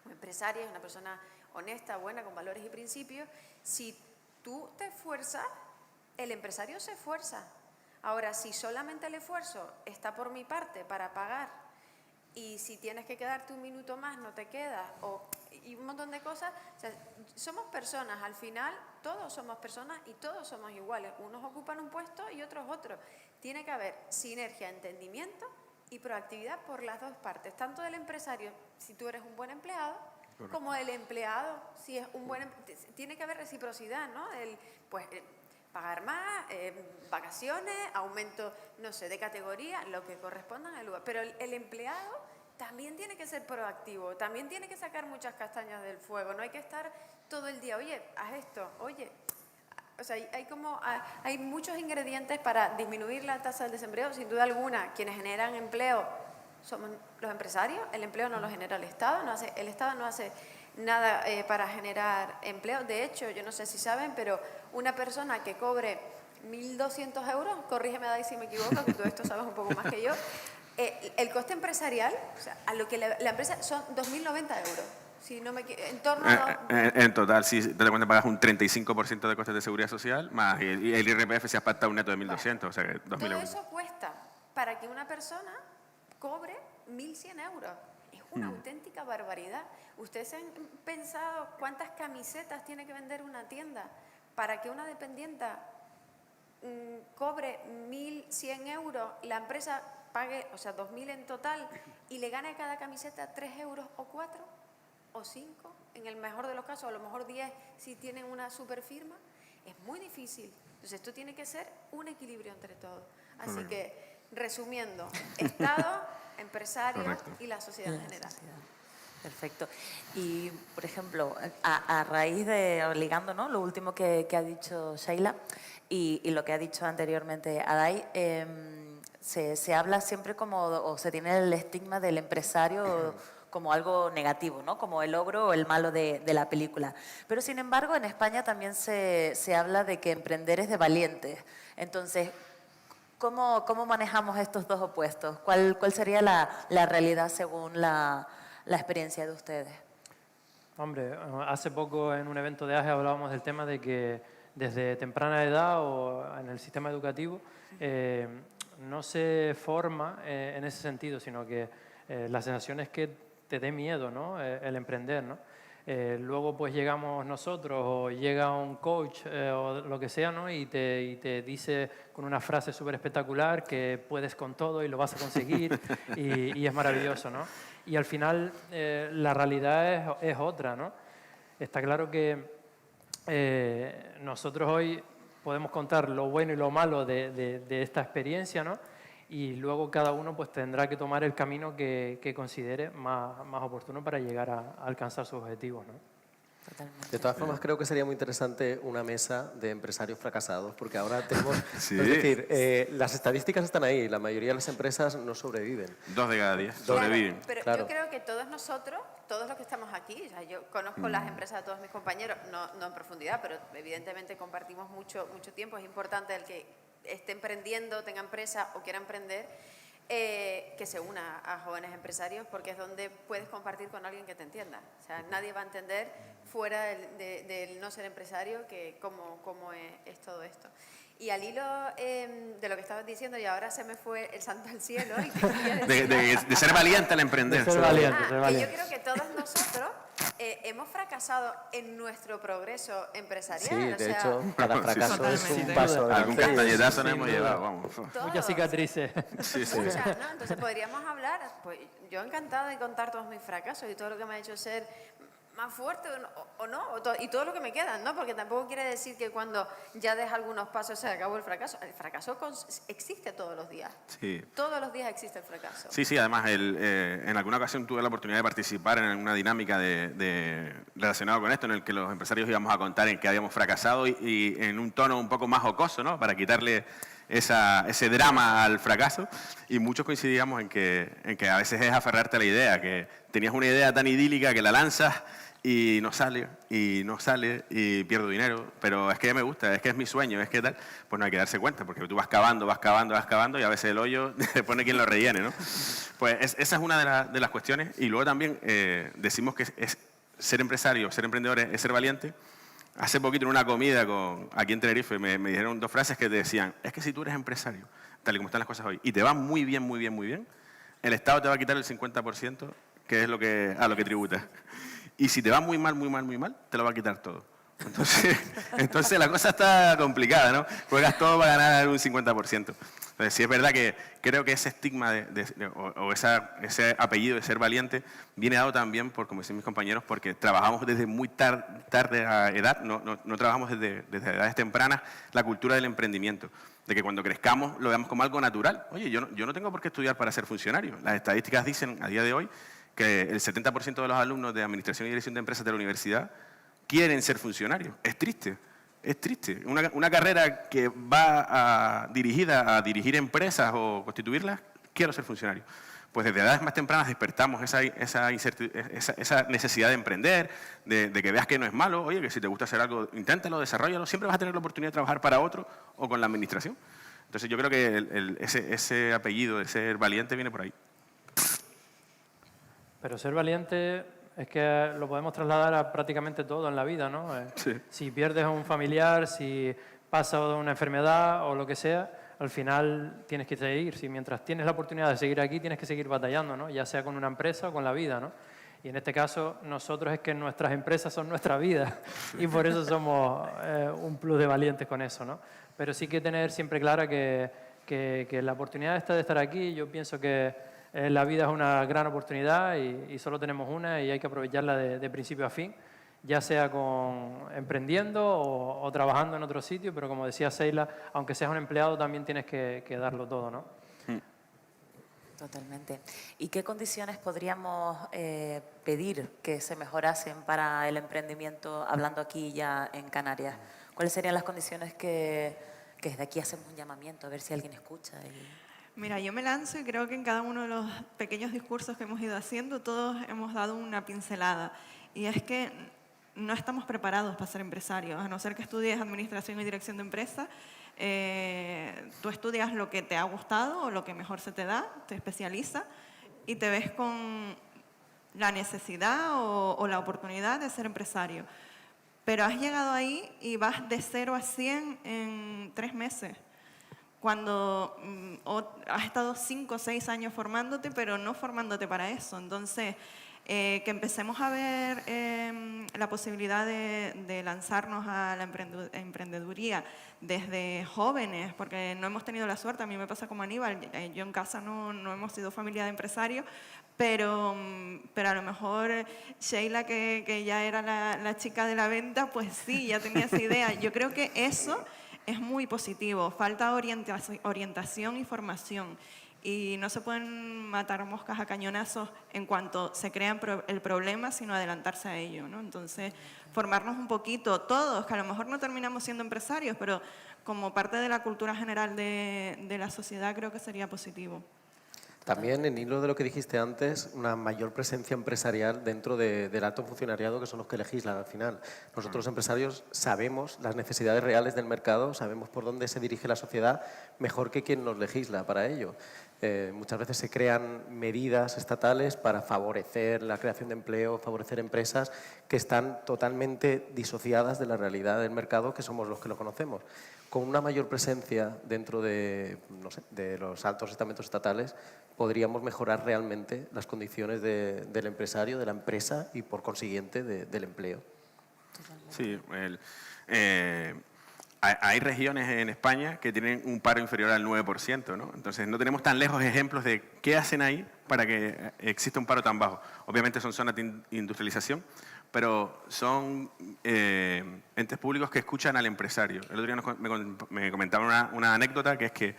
o empresaria es una persona honesta, buena, con valores y principios, si tú te esfuerzas, el empresario se esfuerza. Ahora, si solamente el esfuerzo está por mi parte para pagar y si tienes que quedarte un minuto más no te quedas y un montón de cosas, o sea, somos personas, al final todos somos personas y todos somos iguales. Unos ocupan un puesto y otros otro. Tiene que haber sinergia, entendimiento y proactividad por las dos partes, tanto del empresario, si tú eres un buen empleado, como del empleado, si es un buen... Tiene que haber reciprocidad, ¿no? Pagar más, vacaciones, aumento, no sé, de categoría, lo que corresponda en el lugar. Pero el empleado también tiene que ser proactivo, también tiene que sacar muchas castañas del fuego. No hay que estar todo el día, oye, haz esto, oye. O sea, hay muchos ingredientes para disminuir la tasa del desempleo. Sin duda alguna, quienes generan empleo somos los empresarios. El empleo no lo genera el Estado, el Estado no hace nada para generar empleo. De hecho, yo no sé si saben, pero una persona que cobre 1.200 euros, corrígeme Adai si me equivoco, que tú esto sabes un poco más que yo, el coste empresarial, o sea, a lo que la empresa son 2.090 euros. Si no me en torno a... En total, sí, te das cuenta, pagas un 35% de costes de seguridad social, más y el IRPF se ha pactado un neto de 1.200, o sea que 2.000 todo euros. eso cuesta para que una persona cobre 1.100 euros. Es una auténtica barbaridad. ¿Ustedes han pensado cuántas camisetas tiene que vender una tienda para que una dependienta cobre 1.100 euros, la empresa pague, o sea, 2.000 en total, y le gane a cada camiseta 3 euros o 4 o 5, en el mejor de los casos, a lo mejor 10 si tienen una super firma? Es muy difícil. Entonces esto tiene que ser un equilibrio entre todos. Así que, resumiendo, Estado, empresario y la sociedad en general. Perfecto. Y, por ejemplo, a raíz de, ligando, ¿no?, lo último que ha dicho Sheila y lo que ha dicho anteriormente Adai, se habla siempre como, o se tiene el estigma del empresario como algo negativo, ¿no?, como el logro o el malo de la película. Pero, sin embargo, en España también se habla de que emprender es de valientes. Entonces, ¿cómo manejamos estos dos opuestos? ¿Cuál sería la realidad según la experiencia de ustedes? Hombre, hace poco en un evento de AGE hablábamos del tema de que desde temprana edad o en el sistema educativo no se forma en ese sentido, sino que la sensación es que te dé miedo, ¿no?, el emprender, ¿no? Luego pues llegamos nosotros o llega un coach o lo que sea, ¿no?, y te dice con una frase súper espectacular que puedes con todo y lo vas a conseguir y es maravilloso, ¿no? Y al final la realidad es otra, ¿no? Está claro que nosotros hoy podemos contar lo bueno y lo malo de esta experiencia, ¿no? Y luego cada uno pues tendrá que tomar el camino que considere más oportuno para llegar a alcanzar sus objetivos, ¿no? Totalmente. De todas formas, creo que sería muy interesante una mesa de empresarios fracasados, porque ahora tenemos... Sí. Es decir, las estadísticas están ahí, la mayoría de las empresas no sobreviven. 2 de cada 10 sobreviven. Claro, pero Claro. yo creo que todos nosotros, todos los que estamos aquí, o sea, yo conozco las empresas de todos mis compañeros, no en profundidad, pero evidentemente compartimos mucho tiempo. Es importante el que esté emprendiendo, tenga empresa o quiera emprender, que se una a jóvenes empresarios, porque es donde puedes compartir con alguien que te entienda. O sea, nadie va a entender fuera del no ser empresario que cómo es todo esto. Y al hilo de lo que estabas diciendo, y ahora se me fue el santo al cielo. Y De ser valiente al emprender. De ser valiente, yo creo que todos nosotros hemos fracasado en nuestro progreso empresarial. Sí, o de sea, hecho, cada fracaso es un Totalmente. paso Algún adelante. castalletazo nos Sin hemos duda. llevado, vamos. todos. Muchas cicatrices. Sí, sí. Muchas, ¿no? Entonces podríamos hablar, pues yo encantada de contar todos mis fracasos y todo lo que me ha hecho ser más fuerte o no, y todo lo que me queda, ¿no? Porque tampoco quiere decir que cuando ya des algunos pasos se acabó el fracaso. El fracaso existe todos los días. Sí. Todos los días existe el fracaso. Sí, sí, además en alguna ocasión tuve la oportunidad de participar en una dinámica relacionada con esto, en el que los empresarios íbamos a contar en qué habíamos fracasado y en un tono un poco más jocoso, ¿no? Para quitarle ese drama al fracaso, y muchos coincidíamos en que a veces es aferrarte a la idea, que tenías una idea tan idílica que la lanzas y no sale, y pierdo dinero, pero es que me gusta, es que es mi sueño, es que tal, pues no hay que darse cuenta, porque tú vas cavando, y a veces el hoyo te pone quien lo rellene, ¿no? Pues esa es una de las cuestiones, y luego también decimos que es ser empresario, ser emprendedor, es ser valiente. Hace poquito en una comida aquí en Tenerife me dijeron 2 frases que te decían, es que si tú eres empresario, tal y como están las cosas hoy, y te va muy bien, el Estado te va a quitar el 50%, que es a lo que tributas. Y si te va muy mal, te lo va a quitar todo. Entonces la cosa está complicada, ¿no? Juegas todo para ganar un 50%. Entonces, sí es verdad que creo que ese estigma ese apellido de ser valiente viene dado también por, como dicen mis compañeros, porque trabajamos desde muy tarde edad, no trabajamos desde edades tempranas la cultura del emprendimiento, de que cuando crezcamos lo veamos como algo natural. Oye, yo no tengo por qué estudiar para ser funcionario. Las estadísticas dicen a día de hoy que el 70% de los alumnos de Administración y Dirección de Empresas de la universidad quieren ser funcionarios. Es triste. Es triste. Una carrera que va dirigida a dirigir empresas o constituirlas, quiero ser funcionario. Pues desde edades más tempranas despertamos esa necesidad de emprender, de que veas que no es malo. Oye, que si te gusta hacer algo, inténtalo, desarrollalo. Siempre vas a tener la oportunidad de trabajar para otro o con la administración. Entonces yo creo que ese apellido de ser valiente viene por ahí. Pero ser valiente es que lo podemos trasladar a prácticamente todo en la vida, ¿no? Sí. Si pierdes a un familiar, si pasa una enfermedad o lo que sea, al final tienes que seguir. Si mientras tienes la oportunidad de seguir aquí, tienes que seguir batallando, ¿no? Ya sea con una empresa o con la vida, ¿no? Y en este caso, nosotros es que nuestras empresas son nuestra vida y por eso somos un plus de valientes con eso, ¿no? Pero sí que tener siempre clara que la oportunidad esta de estar aquí, yo pienso que la vida es una gran oportunidad y solo tenemos una y hay que aprovecharla de principio a fin, ya sea emprendiendo o trabajando en otro sitio, pero como decía Sheila, aunque seas un empleado también tienes que darlo todo, ¿no? Totalmente. ¿Y qué condiciones podríamos pedir que se mejorasen para el emprendimiento, hablando aquí ya en Canarias? ¿Cuáles serían las condiciones que desde aquí hacemos un llamamiento a ver si alguien escucha? Mira, yo me lanzo y creo que en cada uno de los pequeños discursos que hemos ido haciendo, todos hemos dado una pincelada. Y es que no estamos preparados para ser empresarios, a no ser que estudies Administración y Dirección de Empresas. Tú estudias lo que te ha gustado o lo que mejor se te da, te especializas y te ves con la necesidad o la oportunidad de ser empresario. Pero has llegado ahí y vas de 0 a 100 en 3 meses. Cuando has estado 5 o 6 años formándote, pero no formándote para eso. Entonces, que empecemos a ver la posibilidad de lanzarnos a la emprendeduría desde jóvenes, porque no hemos tenido la suerte, a mí me pasa como Aníbal, yo en casa no hemos sido familia de empresarios, pero a lo mejor Sheila, que ya era la chica de la venta, pues sí, ya tenía esa idea. Yo creo que eso es muy positivo, falta orientación y formación. Y no se pueden matar moscas a cañonazos en cuanto se crea el problema, sino adelantarse a ello, ¿no? Entonces, formarnos un poquito, todos, que a lo mejor no terminamos siendo empresarios, pero como parte de la cultura general de la sociedad creo que sería positivo. También, en hilo de lo que dijiste antes, una mayor presencia empresarial dentro del alto funcionariado, que son los que legislan al final. Nosotros los empresarios sabemos las necesidades reales del mercado, sabemos por dónde se dirige la sociedad mejor que quien nos legisla para ello. Muchas veces se crean medidas estatales para favorecer la creación de empleo, favorecer empresas que están totalmente disociadas de la realidad del mercado, que somos los que lo conocemos. con una mayor presencia dentro de, no sé, de los altos estamentos estatales, podríamos mejorar realmente las condiciones del empresario, de la empresa y, por consiguiente, del empleo. Sí, hay regiones en España que tienen un paro inferior al 9%, ¿no? Entonces, no tenemos tan lejos ejemplos de qué hacen ahí para que exista un paro tan bajo. Obviamente son zonas de industrialización, pero son entes públicos que escuchan al empresario. El otro día me comentaba una anécdota, que es que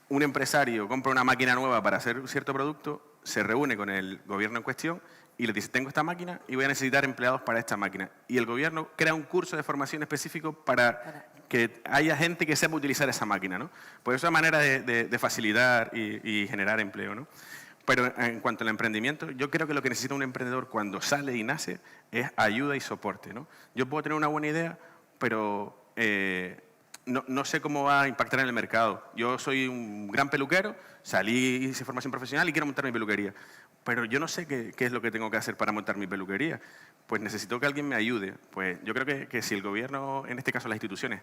un empresario compra una máquina nueva para hacer un cierto producto, se reúne con el gobierno en cuestión y le dice: tengo esta máquina y voy a necesitar empleados para esta máquina. Y el gobierno crea un curso de formación específico para que haya gente que sepa utilizar esa máquina, ¿no? Pues es una manera de facilitar y generar empleo, ¿no? Pero en cuanto al emprendimiento, yo creo que lo que necesita un emprendedor cuando sale y nace es ayuda y soporte, ¿no? Yo puedo tener una buena idea, pero no sé cómo va a impactar en el mercado. Yo soy un gran peluquero, salí, hice formación profesional y quiero montar mi peluquería. Pero yo no sé qué es lo que tengo que hacer para montar mi peluquería. Pues necesito que alguien me ayude. Pues yo creo que si el gobierno, en este caso las instituciones,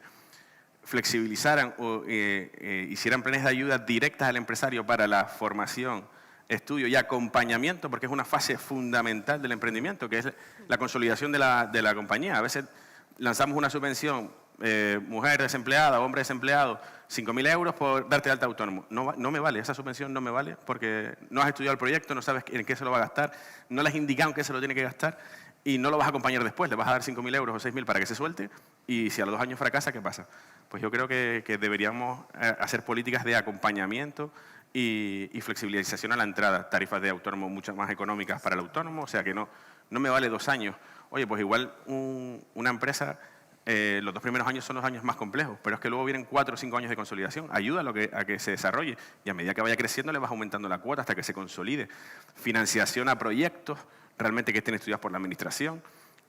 flexibilizaran o hicieran planes de ayuda directas al empresario para la formación, estudio y acompañamiento, porque es una fase fundamental del emprendimiento, que es la consolidación de la compañía. A veces lanzamos una subvención, mujer desempleada, hombre desempleado, 5.000 euros por darte de alta autónomo. No me vale, esa subvención no me vale porque no has estudiado el proyecto, no sabes en qué se lo va a gastar, no le has indicado en qué se lo tiene que gastar y no lo vas a acompañar después. Le vas a dar 5.000 euros o 6.000 para que se suelte y si a los 2 años fracasa, ¿qué pasa? Pues yo creo que deberíamos hacer políticas de acompañamiento y flexibilización a la entrada, tarifas de autónomo mucho más económicas para el autónomo, o sea que no me vale 2 años. Oye, pues igual una empresa, los 2 primeros años son los años más complejos, pero es que luego vienen 4 o 5 años de consolidación. Ayuda a que se desarrolle y a medida que vaya creciendo le vas aumentando la cuota hasta que se consolide. Financiación a proyectos realmente que estén estudiados por la administración.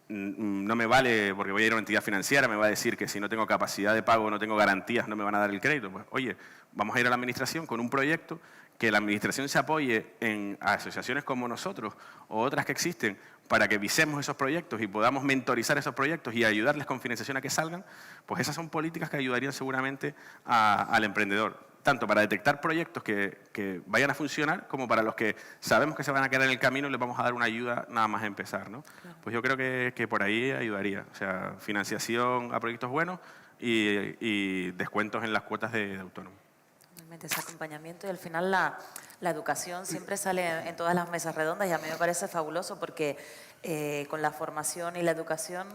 No me vale, porque voy a ir a una entidad financiera, me va a decir que si no tengo capacidad de pago, no tengo garantías, no me van a dar el crédito. Pues oye, vamos a ir a la administración con un proyecto, que la administración se apoye en asociaciones como nosotros o otras que existen para que visemos esos proyectos y podamos mentorizar esos proyectos y ayudarles con financiación a que salgan. Pues esas son políticas que ayudarían seguramente al emprendedor, tanto para detectar proyectos que vayan a funcionar, como para los que sabemos que se van a quedar en el camino y les vamos a dar una ayuda nada más a empezar, ¿no? Claro. Pues yo creo que por ahí ayudaría. O sea, financiación a proyectos buenos y descuentos en las cuotas de autónomo. Ese acompañamiento y al final la educación siempre sale en todas las mesas redondas y a mí me parece fabuloso porque con la formación y la educación,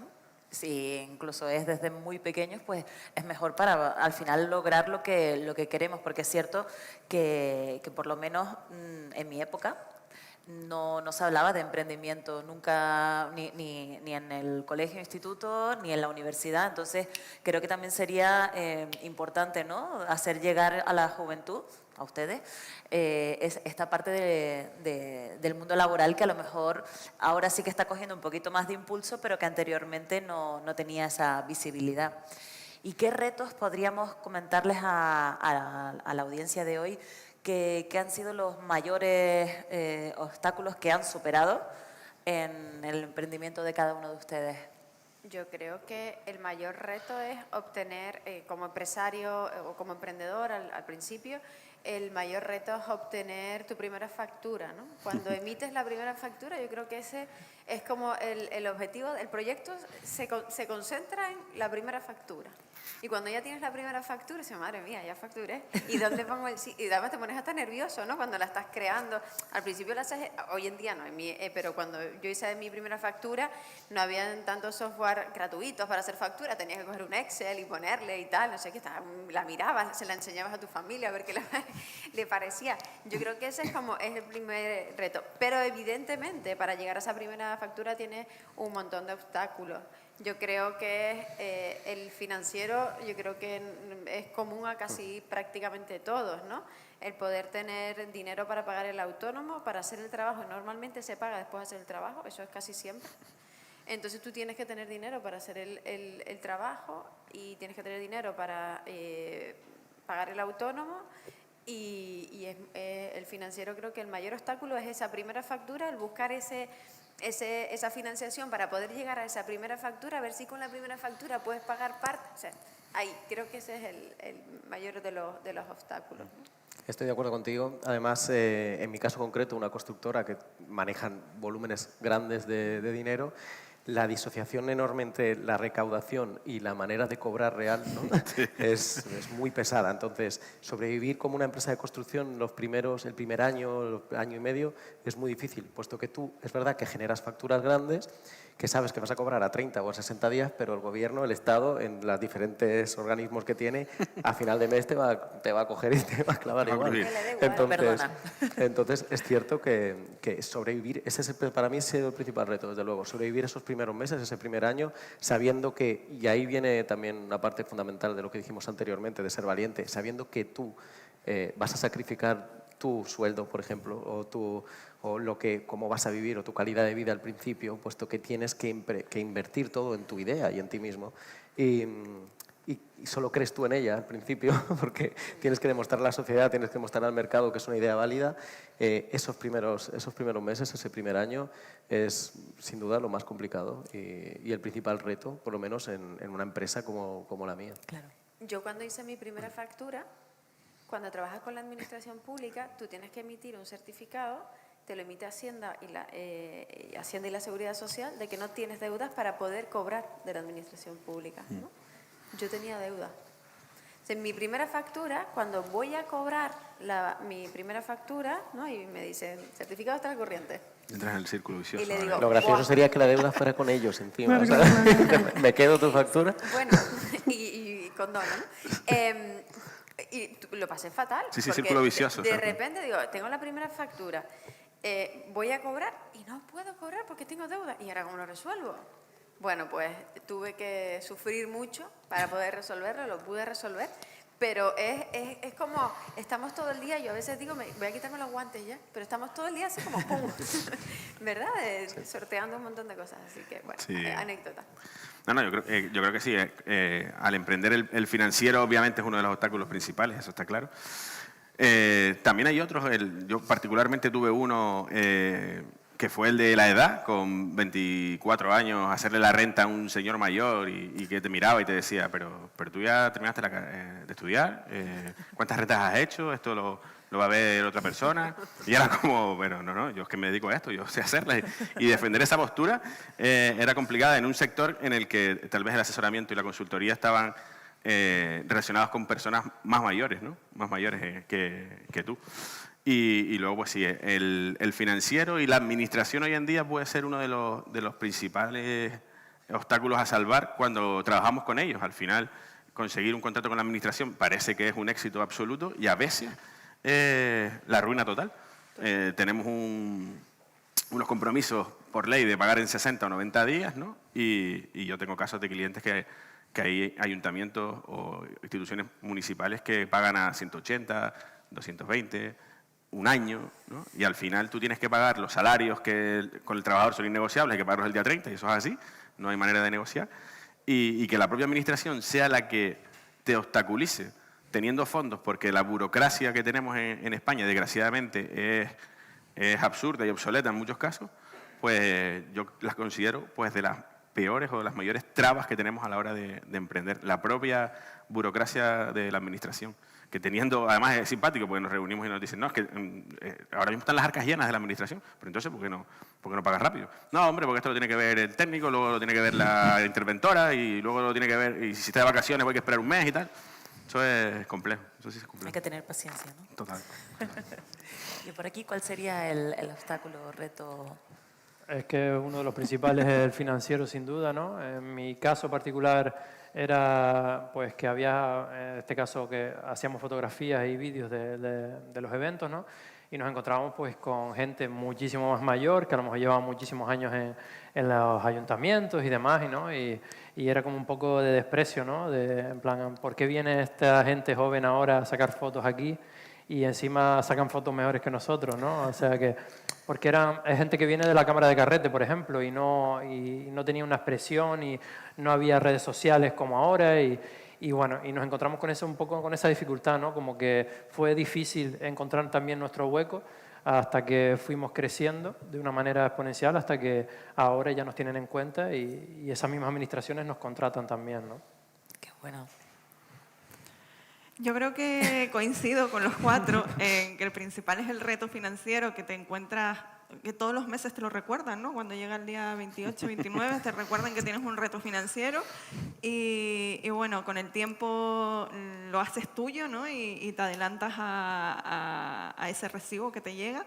si incluso es desde muy pequeños, pues es mejor para al final lograr lo que queremos, porque es cierto que por lo menos en mi época no se hablaba de emprendimiento nunca, ni en el colegio, instituto, ni en la universidad. Entonces, creo que también sería importante, ¿no?, hacer llegar a la juventud, a ustedes, esta parte del mundo laboral que a lo mejor ahora sí que está cogiendo un poquito más de impulso, pero que anteriormente no tenía esa visibilidad. ¿Y qué retos podríamos comentarles a la audiencia de hoy que han sido los mayores obstáculos que han superado en el emprendimiento de cada uno de ustedes? Yo creo que el mayor reto es obtener, como empresario o como emprendedor al principio, el mayor reto es obtener tu primera factura, ¿no? Cuando emites la primera factura, yo creo que ese es como el objetivo, el proyecto se concentra en la primera factura. Y cuando ya tienes la primera factura, dices, madre mía, ya facturé. ¿Y dónde pongo el sitio? Y además te pones hasta nervioso, ¿no? Cuando la estás creando. Al principio la haces, hoy en día no, pero cuando yo hice mi primera factura, no había tantos software gratuitos para hacer factura. Tenías que coger un Excel y ponerle y tal, no sé qué, la mirabas, se la enseñabas a tu familia a ver qué le parecía. Yo creo que ese es el primer reto. Pero evidentemente, para llegar a esa primera factura tienes un montón de obstáculos. Yo creo que el financiero, yo creo que es común a casi prácticamente todos, ¿no? El poder tener dinero para pagar el autónomo, para hacer el trabajo. Normalmente se paga después de hacer el trabajo, eso es casi siempre. Entonces tú tienes que tener dinero para hacer el trabajo y tienes que tener dinero para pagar el autónomo. Y el financiero, creo que el mayor obstáculo es esa primera factura, el buscar esa financiación para poder llegar a esa primera factura, a ver si con la primera factura puedes pagar parte. O sea, ahí creo que ese es el mayor de los obstáculos. Estoy de acuerdo contigo. Además, en mi caso concreto, una constructora que manejan volúmenes grandes de dinero, la disociación enorme entre la recaudación y la manera de cobrar real, ¿no? es muy pesada. Entonces, sobrevivir como una empresa de construcción el primer año y medio, es muy difícil, puesto que tú, es verdad que generas facturas grandes, que sabes que vas a cobrar a 30 o a 60 días, pero el gobierno, el Estado, en los diferentes organismos que tiene, a final de mes te va a coger y te va a clavar igual. Que le dé igual. Perdona. Entonces, es cierto que sobrevivir, para mí ese ha sido el principal reto, desde luego, sobrevivir esos primeros meses, ese primer año, sabiendo que, y ahí viene también una parte fundamental de lo que dijimos anteriormente, de ser valiente, sabiendo que tú vas a sacrificar tu sueldo, por ejemplo, cómo vas a vivir o tu calidad de vida al principio, puesto que tienes que invertir todo en tu idea y en ti mismo. Y solo crees tú en ella al principio, porque tienes que demostrar a la sociedad, tienes que demostrar al mercado que es una idea válida. Esos primeros meses, ese primer año, es sin duda lo más complicado y el principal reto, por lo menos en una empresa como la mía. Claro. Yo cuando hice mi primera factura, cuando trabajas con la administración pública, tú tienes que emitir un certificado, te lo emite Hacienda y la Seguridad Social, de que no tienes deudas para poder cobrar de la administración pública, ¿no? Yo tenía deuda. O sea, en mi primera factura, cuando voy a cobrar mi primera factura, ¿no? Y me dicen, certificado está al corriente. Entras en el círculo vicioso. Y le ¿no? digo, Lo gracioso ¡buah! sería que la deuda fuera con ellos encima. Me quedo tu factura. Bueno, y condón, ¿no? Y lo pasé fatal. Sí, porque círculo vicioso. De repente digo, tengo la primera factura, voy a cobrar y no puedo cobrar porque tengo deuda. ¿Y ahora cómo lo resuelvo? Bueno, pues tuve que sufrir mucho para poder resolverlo, lo pude resolver. Pero es como, estamos todo el día, yo a veces digo, voy a quitarme los guantes ya, pero estamos todo el día así como ¡pum! ¿Verdad? Sorteando un montón de cosas. Así que, bueno, Sí. Anécdota. No, yo creo que sí. Al emprender el financiero, obviamente, es uno de los obstáculos principales, eso está claro. También hay otros. Yo particularmente tuve uno que fue el de la edad, con 24 años, hacerle la renta a un señor mayor y que te miraba y te decía, pero tú ya terminaste de estudiar, ¿cuántas rentas has hecho? Esto lo va a ver otra persona. Y era como, bueno, no, yo es que me dedico a esto, yo sé hacerla. Y defender esa postura era complicada en un sector en el que tal vez el asesoramiento y la consultoría estaban relacionados con personas más mayores, ¿no? Más mayores que tú. Y luego, pues sí, el financiero y la administración hoy en día puede ser uno de los principales obstáculos a salvar cuando trabajamos con ellos. Al final, conseguir un contrato con la administración parece que es un éxito absoluto y a veces la ruina total. Tenemos unos compromisos por ley de pagar en 60 o 90 días, ¿no? Y yo tengo casos de clientes que hay ayuntamientos o instituciones municipales que pagan a 180, 220, un año, ¿no? Y al final tú tienes que pagar los salarios que con el trabajador son innegociables, hay que pagarlos el día 30 y eso es así, no hay manera de negociar. Y que la propia administración sea la que te obstaculice teniendo fondos, porque la burocracia que tenemos en España, desgraciadamente, es absurda y obsoleta en muchos casos, pues yo las considero pues de las peores o de las mayores trabas que tenemos a la hora de emprender. La propia burocracia de la administración, que teniendo, además es simpático porque nos reunimos y nos dicen, no, es que ahora mismo están las arcas llenas de la administración, pero entonces, ¿por qué no pagas rápido? No, hombre, porque esto lo tiene que ver el técnico, luego lo tiene que ver la interventora y luego lo tiene que ver, y si está de vacaciones hay que esperar un mes y tal. Eso es complejo, eso sí es complejo. Hay que tener paciencia, ¿no? Total. Y por aquí, ¿cuál sería el obstáculo, reto? Es que uno de los principales es el financiero, sin duda, ¿no? En mi caso particular era pues que había, en este caso, que hacíamos fotografías y vídeos de los eventos, ¿no? Y nos encontrábamos pues con gente muchísimo más mayor, que a lo mejor llevaba muchísimos años en los ayuntamientos y demás, ¿no? Y era como un poco de desprecio, ¿no? En plan, ¿por qué viene esta gente joven ahora a sacar fotos aquí? Y encima sacan fotos mejores que nosotros, ¿no? O sea que, porque es gente que viene de la cámara de carrete, por ejemplo, y no tenía una expresión y no había redes sociales como ahora y bueno, y nos encontramos con eso, un poco con esa dificultad, ¿no? Como que fue difícil encontrar también nuestro hueco hasta que fuimos creciendo de una manera exponencial, hasta que ahora ya nos tienen en cuenta y esas mismas administraciones nos contratan también, ¿no? Qué bueno. Yo creo que coincido con los cuatro en que el principal es el reto financiero que te encuentras, que todos los meses te lo recuerdan, ¿no? Cuando llega el día 28, 29, te recuerdan que tienes un reto financiero y bueno, con el tiempo lo haces tuyo, ¿no? Y te adelantas a ese recibo que te llega.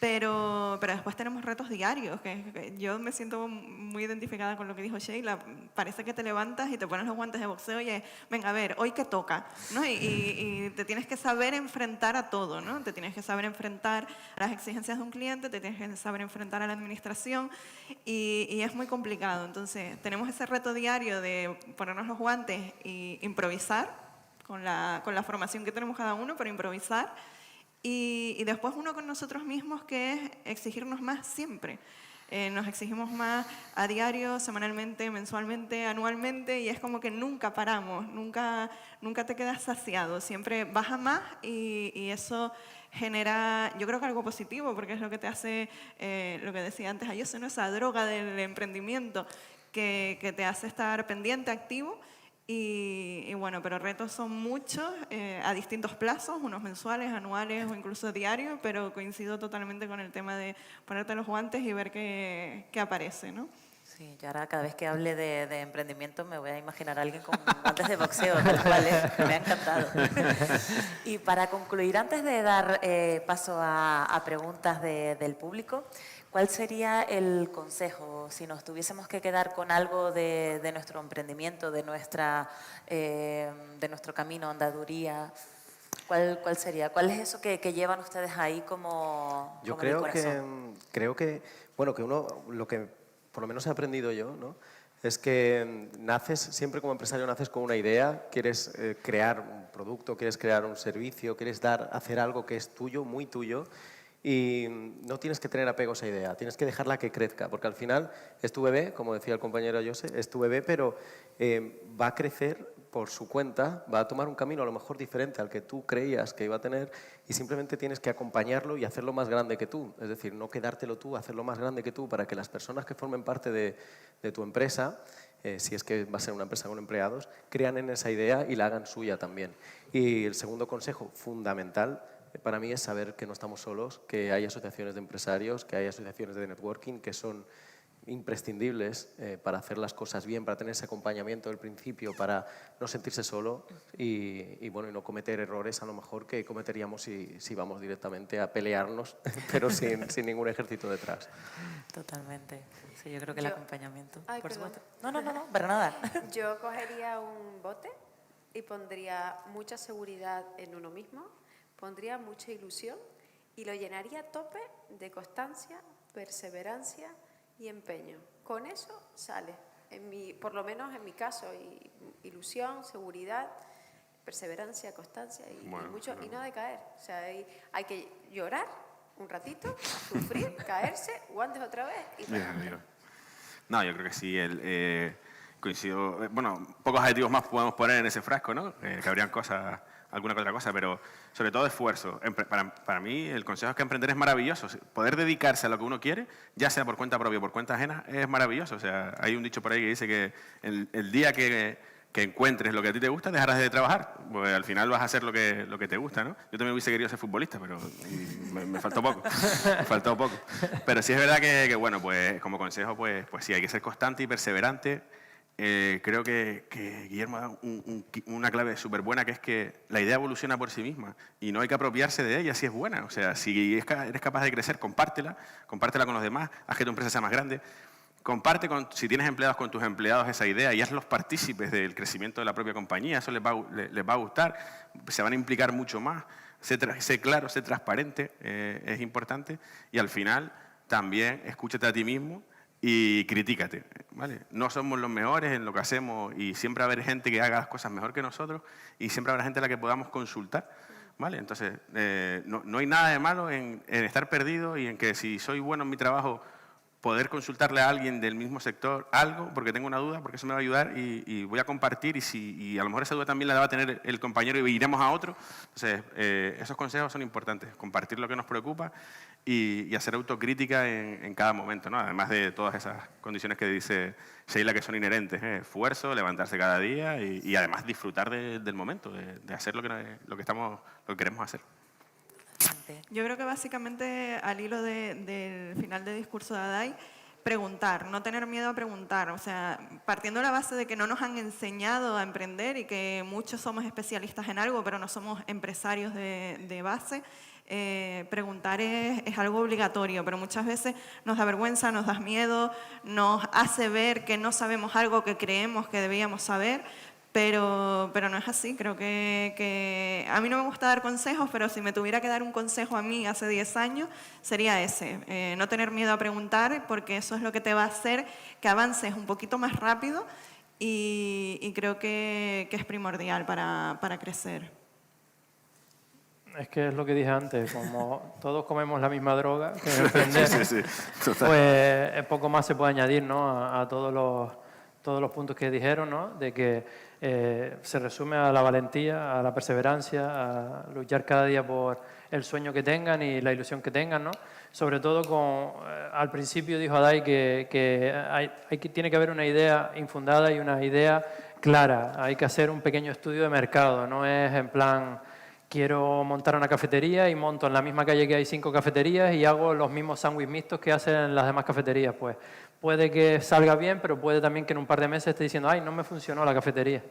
Pero después tenemos retos diarios, que yo me siento muy identificada con lo que dijo Sheila. Parece que te levantas y te pones los guantes de boxeo y es, venga, a ver, ¿hoy qué toca? ¿No? Y te tienes que saber enfrentar a todo, ¿no? Te tienes que saber enfrentar a las exigencias de un cliente, te tienes que saber enfrentar a la administración y es muy complicado. Entonces, tenemos ese reto diario de ponernos los guantes e improvisar con la formación que tenemos cada uno, pero improvisar. Y después uno con nosotros mismos, que es exigirnos más siempre. Nos exigimos más a diario, semanalmente, mensualmente, anualmente, y es como que nunca paramos, nunca te quedas saciado, siempre vas a más y eso genera, yo creo que algo positivo, porque es lo que te hace, lo que decía antes, eso no es esa droga del emprendimiento que te hace estar pendiente, activo. Y bueno, pero retos son muchos, a distintos plazos, unos mensuales, anuales o incluso diarios, pero coincido totalmente con el tema de ponerte los guantes y ver qué aparece, ¿no? Sí, yo ahora cada vez que hable de emprendimiento me voy a imaginar a alguien con guantes de boxeo, tal cual, me ha encantado. Y para concluir, antes de dar paso a preguntas del público, ¿cuál sería el consejo si nos tuviésemos que quedar con algo de nuestro emprendimiento, de nuestro camino, andaduría? ¿Cuál sería? ¿Cuál es eso que llevan ustedes ahí como Yo como en el corazón? creo que, bueno, que uno, lo que por lo menos he aprendido yo, ¿no? Es que naces, siempre como empresario naces con una idea, quieres crear un producto, quieres crear un servicio, quieres hacer algo que es tuyo, muy tuyo, y no tienes que tener apego a esa idea, tienes que dejarla que crezca, porque al final es tu bebé, como decía el compañero Jose, es tu bebé, pero va a crecer por su cuenta, va a tomar un camino a lo mejor diferente al que tú creías que iba a tener y simplemente tienes que acompañarlo y hacerlo más grande que tú. Es decir, no quedártelo tú, hacerlo más grande que tú para que las personas que formen parte de tu empresa, si es que va a ser una empresa con empleados, crean en esa idea y la hagan suya también. Y el segundo consejo fundamental para mí es saber que no estamos solos, que hay asociaciones de empresarios, que hay asociaciones de networking que son imprescindibles para hacer las cosas bien, para tener ese acompañamiento del principio, para no sentirse solo y bueno, y no cometer errores a lo mejor que cometeríamos si vamos directamente a pelearnos, pero sin ningún ejército detrás. Totalmente. Sí, yo creo que el acompañamiento, Ay, por perdón. supuesto. No, para nada. Yo cogería un bote y pondría mucha seguridad en uno mismo, pondría mucha ilusión y lo llenaría a tope de constancia, perseverancia y empeño. Con eso sale, por lo menos en mi caso, ilusión, seguridad, perseverancia, constancia y no decaer. O sea, hay que llorar un ratito, sufrir, caerse, guantes otra vez y No, yo creo que sí. Coincido. Bueno, pocos adjetivos más podemos poner en ese frasco, ¿no? Que habrían alguna que otra cosa, pero sobre todo esfuerzo. Para mí, el consejo es que emprender es maravilloso. Poder dedicarse a lo que uno quiere, ya sea por cuenta propia o por cuenta ajena, es maravilloso. O sea, hay un dicho por ahí que dice que el día que encuentres lo que a ti te gusta, dejarás de trabajar. Pues al final vas a hacer lo que te gusta, ¿no? Yo también hubiese querido ser futbolista, pero me faltó poco. Me faltó poco. Pero sí es verdad que bueno, pues como consejo, pues sí, hay que ser constante y perseverante. Creo que Guillermo da una clave súper buena, que es que la idea evoluciona por sí misma y no hay que apropiarse de ella si es buena. O sea, si eres capaz de crecer, compártela con los demás, haz que tu empresa sea más grande. Comparte, si tienes empleados, con tus empleados esa idea y hazlos partícipes del crecimiento de la propia compañía. Eso les va a gustar, se van a implicar mucho más. Sé claro, sé transparente, es importante. Y al final también escúchate a ti mismo y critícate, ¿vale? No somos los mejores en lo que hacemos y siempre va a haber gente que haga las cosas mejor que nosotros y siempre habrá gente a la que podamos consultar, ¿vale? Entonces, no hay nada de malo en estar perdido y en que si soy bueno en mi trabajo, poder consultarle a alguien del mismo sector algo, porque tengo una duda, porque eso me va a ayudar y voy a compartir y a lo mejor esa duda también la va a tener el compañero y iremos a otro. Entonces, esos consejos son importantes, compartir lo que nos preocupa y hacer autocrítica en cada momento, ¿no? Además de todas esas condiciones que dice Sheila que son inherentes, esfuerzo, levantarse cada día y además disfrutar del momento, de hacer lo que queremos hacer. Yo creo que básicamente al hilo del final del discurso de Aday, preguntar, no tener miedo a preguntar. O sea, partiendo de la base de que no nos han enseñado a emprender y que muchos somos especialistas en algo, pero no somos empresarios de base, preguntar es algo obligatorio, pero muchas veces nos da vergüenza, nos da miedo, nos hace ver que no sabemos algo que creemos que debíamos saber, pero no es así. Creo que a mí no me gusta dar consejos, pero si me tuviera que dar un consejo a mí hace 10 años, sería ese. No tener miedo a preguntar, porque eso es lo que te va a hacer que avances un poquito más rápido y creo que es primordial para crecer. Es que es lo que dije antes, como todos comemos la misma droga, que es emprender, Sí, total. pues poco más se puede añadir, ¿no? a todos los puntos que dijeron, ¿no? De que se resume a la valentía, a la perseverancia, a luchar cada día por el sueño que tengan y la ilusión que tengan, ¿no? Sobre todo al principio dijo Aday que tiene que haber una idea infundada y una idea clara. Hay que hacer un pequeño estudio de mercado, no es en plan quiero montar una cafetería y monto en la misma calle que hay 5 cafeterías y hago los mismos sándwiches mixtos que hacen las demás cafeterías. Pues puede que salga bien, pero puede también que en un par de meses esté diciendo, ay, no me funcionó la cafetería.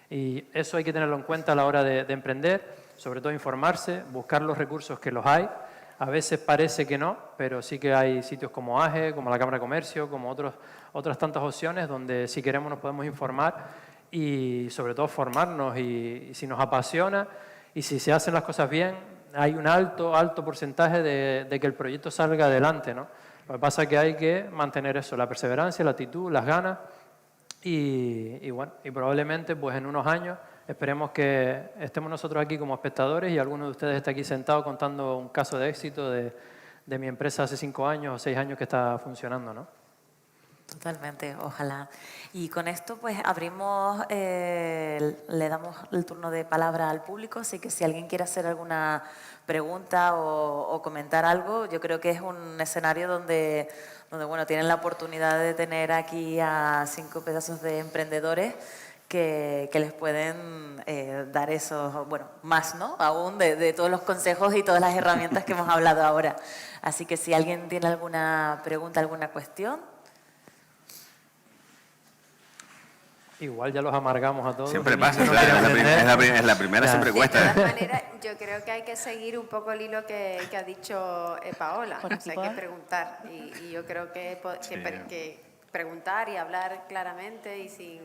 Y eso hay que tenerlo en cuenta a la hora de emprender, sobre todo informarse, buscar los recursos que los hay. A veces parece que no, pero sí que hay sitios como AGE, como la Cámara de Comercio, como otras tantas opciones donde si queremos nos podemos informar y sobre todo formarnos y si nos apasiona y si se hacen las cosas bien, hay un alto porcentaje de que el proyecto salga adelante, ¿no? Lo que pasa es que hay que mantener eso, la perseverancia, la actitud, las ganas y bueno, y probablemente pues en unos años esperemos que estemos nosotros aquí como espectadores y alguno de ustedes esté aquí sentado contando un caso de éxito de mi empresa hace 5 años o 6 años que está funcionando, ¿no? Totalmente, ojalá. Y con esto pues abrimos, le damos el turno de palabra al público, así que si alguien quiere hacer alguna pregunta o comentar algo, yo creo que es un escenario donde bueno, tienen la oportunidad de tener aquí a 5 pedazos de emprendedores que les pueden dar esos, bueno, más, ¿no? Aún de todos los consejos y todas las herramientas que hemos hablado ahora. Así que si alguien tiene alguna pregunta, alguna cuestión. Igual ya los amargamos a todos. Siempre y pasa, ninguno claro, quiere aprender. es la primera, Ya. siempre De cuesta. todas maneras, yo creo que hay que seguir un poco el hilo que ha dicho Paola. Por O sea, hay que preguntar. Y yo creo que preguntar y hablar claramente y sin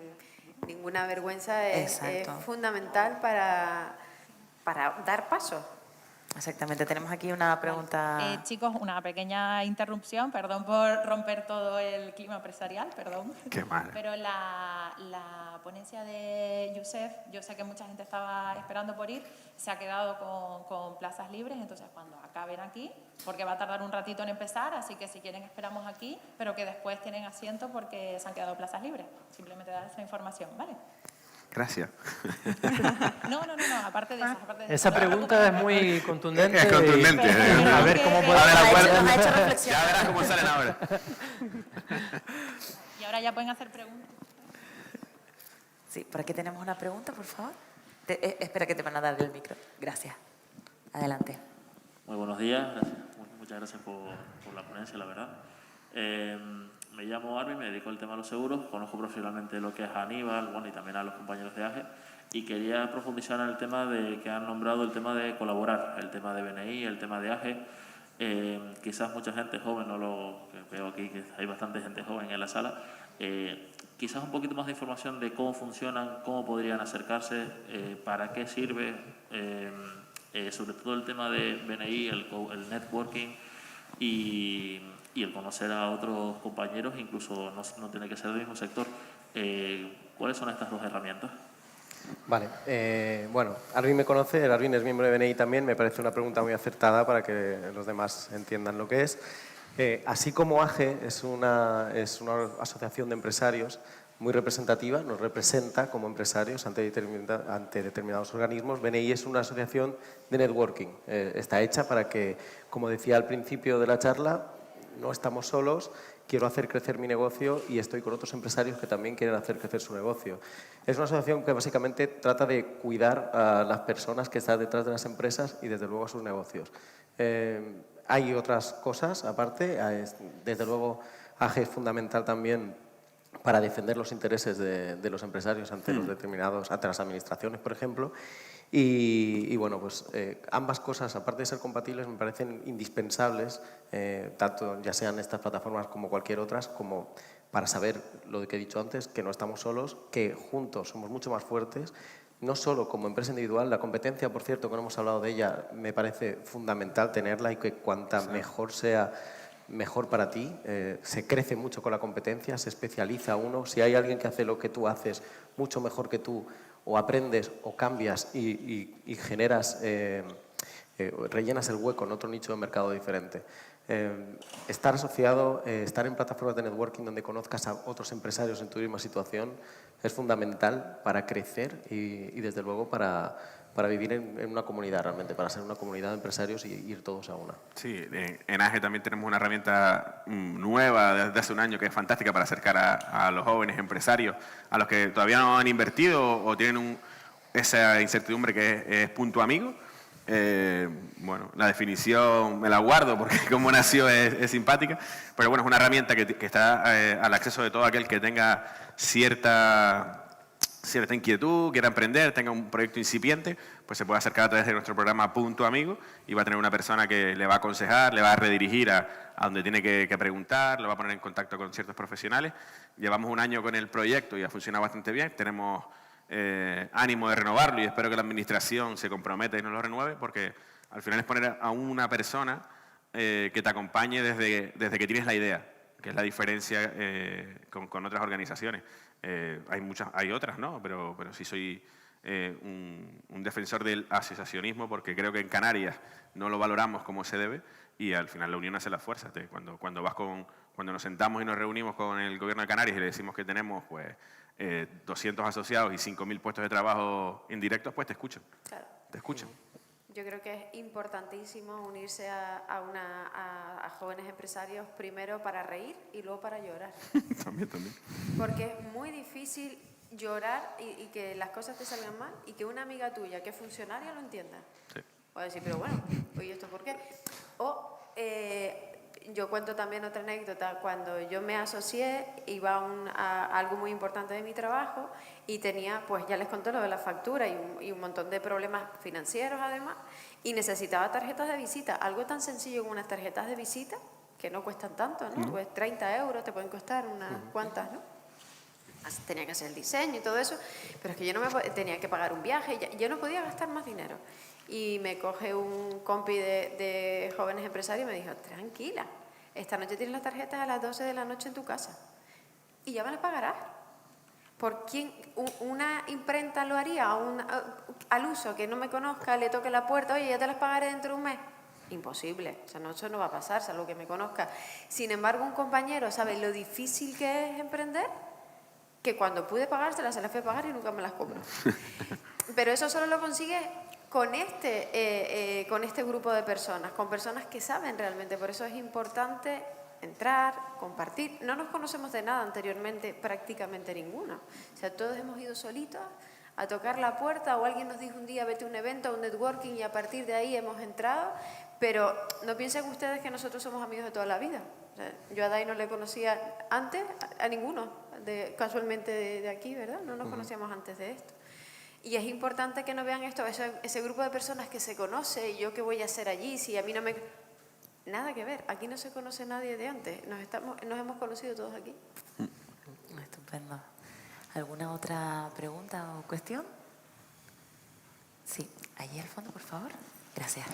ninguna vergüenza es fundamental para dar paso. Exactamente, tenemos aquí una pregunta. Chicos, una pequeña interrupción, perdón por romper todo el clima empresarial, perdón. Qué mal. Pero la ponencia de Youssef, yo sé que mucha gente estaba esperando por ir, se ha quedado con plazas libres, entonces cuando acaben aquí, porque va a tardar un ratito en empezar, así que si quieren esperamos aquí, pero que después tienen asiento porque se han quedado plazas libres. Simplemente dar esa información, ¿vale? Gracias. No, aparte de eso. Esa pregunta es muy contundente. Es contundente. A ver cómo A ver, podemos... Nos ha hecho reflexionar. Ya verás cómo salen ahora. Y ahora ya pueden hacer preguntas. Sí, por aquí tenemos una pregunta, por favor. Espera que te van a dar el micro. Gracias. Adelante. Muy buenos días, gracias. Muchas gracias por la ponencia, la verdad. Me llamo Armin, me dedico al tema de los seguros, conozco profesionalmente lo que es Aníbal, bueno, y también a los compañeros de AGE, y quería profundizar en el tema que han nombrado, el tema de colaborar, el tema de BNI, el tema de AGE. Quizás mucha gente joven, que veo aquí que hay bastante gente joven en la sala, quizás un poquito más de información de cómo funcionan, cómo podrían acercarse, para qué sirve, sobre todo el tema de BNI, el networking y el conocer a otros compañeros, incluso no tiene que ser del mismo sector. ¿Cuáles son estas 2 herramientas? Vale, bueno, Arvin me conoce, Arvin es miembro de BNI también, me parece una pregunta muy acertada para que los demás entiendan lo que es. Así como AGE es una asociación de empresarios muy representativa, nos representa como empresarios ante determinados organismos. BNI es una asociación de networking. Está hecha para que, como decía al principio de la charla, no estamos solos, quiero hacer crecer mi negocio y estoy con otros empresarios que también quieren hacer crecer su negocio. Es una asociación que básicamente trata de cuidar a las personas que están detrás de las empresas y desde luego a sus negocios. Hay otras cosas aparte, desde luego AGE es fundamental también para defender los intereses de los empresarios ante las administraciones, por ejemplo. Y bueno, pues ambas cosas, aparte de ser compatibles, me parecen indispensables, tanto ya sean estas plataformas como cualquier otras, como para saber lo que he dicho antes, que no estamos solos, que juntos somos mucho más fuertes, no solo como empresa individual. La competencia, por cierto, que no hemos hablado de ella, me parece fundamental tenerla y que cuanta mejor sea, mejor para ti. Se crece mucho con la competencia, se especializa uno. Si hay alguien que hace lo que tú haces mucho mejor que tú, o aprendes o cambias y generas, rellenas el hueco en otro nicho de mercado diferente. Estar asociado, estar en plataformas de networking donde conozcas a otros empresarios en tu misma situación es fundamental para crecer y desde luego para vivir en una comunidad realmente, para ser una comunidad de empresarios y ir todos a una. Sí, en AGE también tenemos una herramienta nueva desde hace un año que es fantástica para acercar a los jóvenes empresarios, a los que todavía no han invertido o tienen esa incertidumbre que es Punto Amigo. Bueno, la definición me la guardo porque como nació es simpática, pero bueno, es una herramienta que está al acceso de todo aquel que tenga cierta inquietud, quiera emprender, tenga un proyecto incipiente, pues se puede acercar a través de nuestro programa Punto Amigo y va a tener una persona que le va a aconsejar, le va a redirigir a donde tiene que preguntar, lo va a poner en contacto con ciertos profesionales. Llevamos un año con el proyecto y ha funcionado bastante bien, tenemos ánimo de renovarlo y espero que la administración se comprometa y nos lo renueve, porque al final es poner a una persona que te acompañe desde que tienes la idea, que es la diferencia con otras organizaciones. Hay otras, ¿no? Pero sí soy un defensor del asociacionismo, porque creo que en Canarias no lo valoramos como se debe y al final la unión hace la fuerza. Cuando nos sentamos y nos reunimos con el gobierno de Canarias y le decimos que tenemos pues 200 asociados y 5.000 puestos de trabajo indirectos, pues te escuchan. Claro. Te escuchan. Yo creo que es importantísimo unirse a jóvenes empresarios, primero para reír y luego para llorar. También. Porque es muy difícil llorar y que las cosas te salgan mal y que una amiga tuya que es funcionaria lo entienda. Sí. O decir, pero bueno, oye, ¿esto por qué? O yo cuento también otra anécdota. Cuando yo me asocié, iba a algo muy importante de mi trabajo y tenía, pues ya les conté lo de la factura y un montón de problemas financieros además, y necesitaba tarjetas de visita. Algo tan sencillo como unas tarjetas de visita, que no cuestan tanto, ¿no? Pues 30 euros te pueden costar unas cuantas, ¿no? Tenía que hacer el diseño y todo eso, pero es que yo tenía que pagar un viaje, yo no podía gastar más dinero. Y me coge un compi de jóvenes empresarios y me dijo, tranquila, esta noche tienes las tarjetas a las 12 de la noche en tu casa y ya me las pagarás. ¿Por quién una imprenta lo haría al uso que no me conozca, le toque la puerta, oye, ya te las pagaré dentro de un mes? Imposible, o sea, eso no va a pasar, salvo que me conozca. Sin embargo, un compañero sabe lo difícil que es emprender, que cuando pude pagárselas se las fui a pagar y nunca me las cobro. Pero eso solo lo consigue con este grupo de personas, con personas que saben realmente. Por eso es importante entrar, compartir. No nos conocemos de nada anteriormente, prácticamente ninguno. O sea, todos hemos ido solitos a tocar la puerta, o alguien nos dijo un día, vete a un evento, a un networking, y a partir de ahí hemos entrado. Pero no piensen ustedes que nosotros somos amigos de toda la vida. O sea, yo a Dai no le conocía antes, a ninguno, casualmente de aquí, ¿verdad? No nos conocíamos antes de esto. Y es importante que no vean esto, ese grupo de personas que se conoce, y yo qué voy a hacer allí, si a mí no me... Nada que ver, aquí no se conoce nadie de antes, nos hemos conocido todos aquí. Estupendo. ¿Alguna otra pregunta o cuestión? Sí, allí al fondo, por favor. Gracias.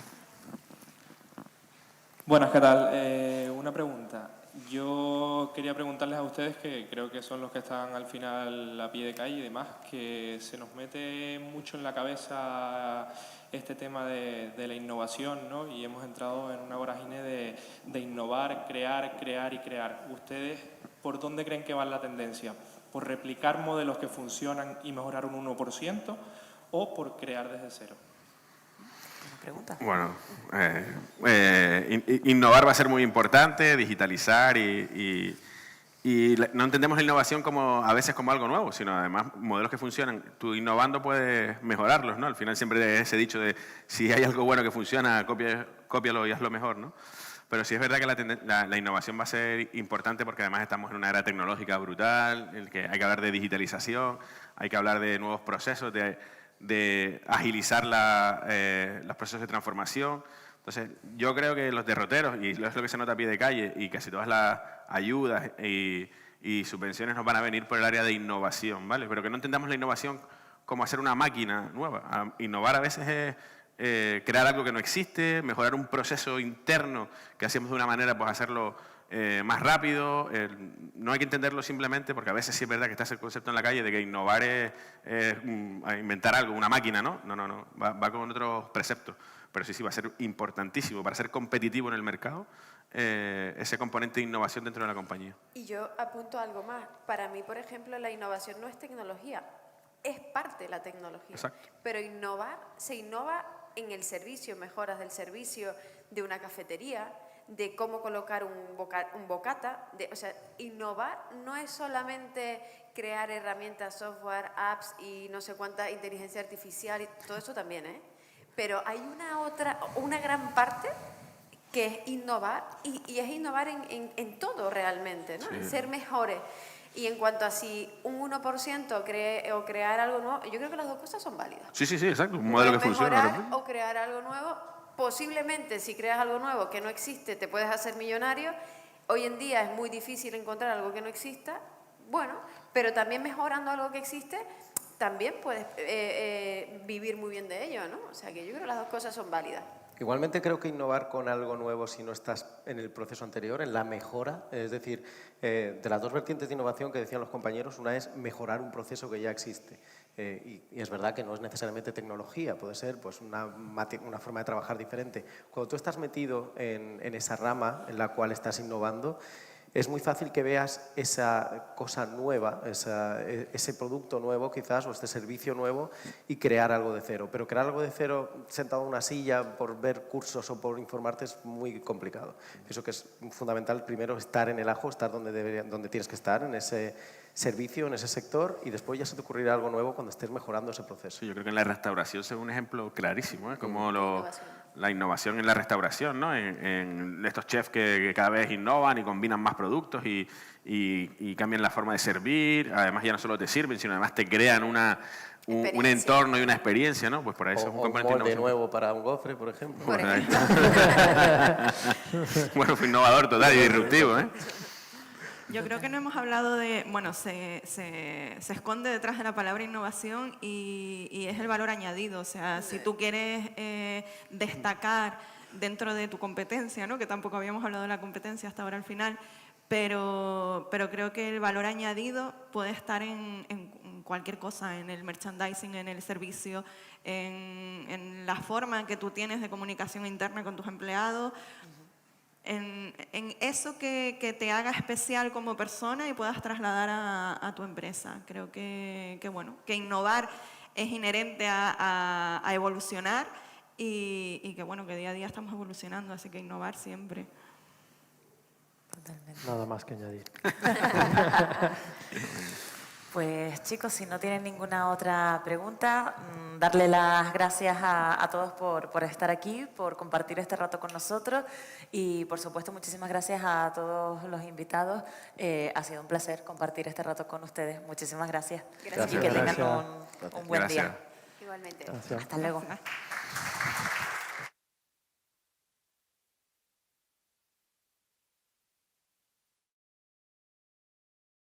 Buenas, ¿qué tal? Una pregunta. Yo quería preguntarles a ustedes, que creo que son los que están al final a pie de calle y demás, que se nos mete mucho en la cabeza este tema de la innovación, ¿no? Y hemos entrado en una vorágine de innovar, crear y crear. ¿Ustedes por dónde creen que va la tendencia? ¿Por replicar modelos que funcionan y mejorar un 1% o por crear desde cero? Pregunta. Bueno, innovar va a ser muy importante, digitalizar no entendemos la innovación como a veces como algo nuevo, sino además modelos que funcionan. Tú innovando puedes mejorarlos, ¿no? Al final siempre ese dicho de si hay algo bueno que funciona, cópialo y hazlo mejor, ¿no? Pero sí es verdad que la innovación va a ser importante porque además estamos en una era tecnológica brutal, en que hay que hablar de digitalización, hay que hablar de nuevos procesos, de agilizar los procesos de transformación. Entonces, yo creo que los derroteros, y es lo que se nota a pie de calle, y casi todas las ayudas y subvenciones nos van a venir por el área de innovación, ¿vale? Pero que no entendamos la innovación como hacer una máquina nueva. Innovar a veces es crear algo que no existe, mejorar un proceso interno que hacemos de una manera, pues hacerlo más rápido. No hay que entenderlo simplemente, porque a veces sí es verdad que está ese concepto en la calle de que innovar es inventar algo, una máquina, ¿no? No, va con otros preceptos. Pero sí va a ser importantísimo para ser competitivo en el mercado ese componente de innovación dentro de la compañía. Y yo apunto algo más. Para mí, por ejemplo, la innovación no es tecnología, es parte de la tecnología. Exacto. Pero se innova en el servicio, mejoras del servicio de una cafetería, de cómo colocar un bocata. O sea, innovar no es solamente crear herramientas, software, apps y no sé cuánta inteligencia artificial, y todo eso también, ¿eh? Pero hay una gran parte que es innovar, y es innovar en todo realmente, ¿no? Sí. En ser mejores. Y en cuanto a si un 1% o crear algo nuevo, yo creo que las dos cosas son válidas. Sí, exacto. Un modelo que funciona. Mejorar o crear algo nuevo, posiblemente si creas algo nuevo que no existe, te puedes hacer millonario. Hoy en día es muy difícil encontrar algo que no exista, bueno, pero también mejorando algo que existe, también puedes vivir muy bien de ello, ¿no? O sea que yo creo que las dos cosas son válidas. Igualmente creo que innovar con algo nuevo si no estás en el proceso anterior, en la mejora, es decir, de las dos vertientes de innovación que decían los compañeros, una es mejorar un proceso que ya existe. Y es verdad que no es necesariamente tecnología, puede ser pues, una forma de trabajar diferente. Cuando tú estás metido en esa rama en la cual estás innovando, es muy fácil que veas esa cosa nueva, ese producto nuevo quizás, o este servicio nuevo, y crear algo de cero. Pero crear algo de cero sentado en una silla por ver cursos o por informarte es muy complicado. Pienso que es fundamental primero estar en el ajo, estar donde tienes que estar, en ese servicio, en ese sector, y después ya se te ocurrirá algo nuevo cuando estés mejorando ese proceso. Sí, yo creo que en la restauración es un ejemplo clarísimo, ¿eh? Como la innovación en la restauración, ¿no? En estos chefs que cada vez innovan y combinan más productos y cambian la forma de servir. Además, ya no solo te sirven, sino además te crean un entorno y una experiencia, ¿no? Pues por eso es un componente un molde innovación. nuevo para un gofre, por ejemplo. Por ejemplo. Bueno, fue innovador total y disruptivo, ¿eh? Yo creo que no hemos hablado de, bueno, se esconde detrás de la palabra innovación y es el valor añadido. O sea, si tú quieres destacar dentro de tu competencia, ¿no? Que tampoco habíamos hablado de la competencia hasta ahora al final, pero creo que el valor añadido puede estar en cualquier cosa, en el merchandising, en el servicio, en la forma que tú tienes de comunicación interna con tus empleados. En eso que te haga especial como persona y puedas trasladar a tu empresa. Creo que innovar es inherente a evolucionar y que día a día estamos evolucionando, así que innovar siempre. Totalmente. Nada más que añadir. Pues chicos, si no tienen ninguna otra pregunta, darle las gracias a todos por estar aquí, por compartir este rato con nosotros y por supuesto muchísimas gracias a todos los invitados. Ha sido un placer compartir este rato con ustedes. Muchísimas gracias. Gracias. Y que tengan Gracias. un buen día. Gracias. Igualmente. Gracias. Hasta luego.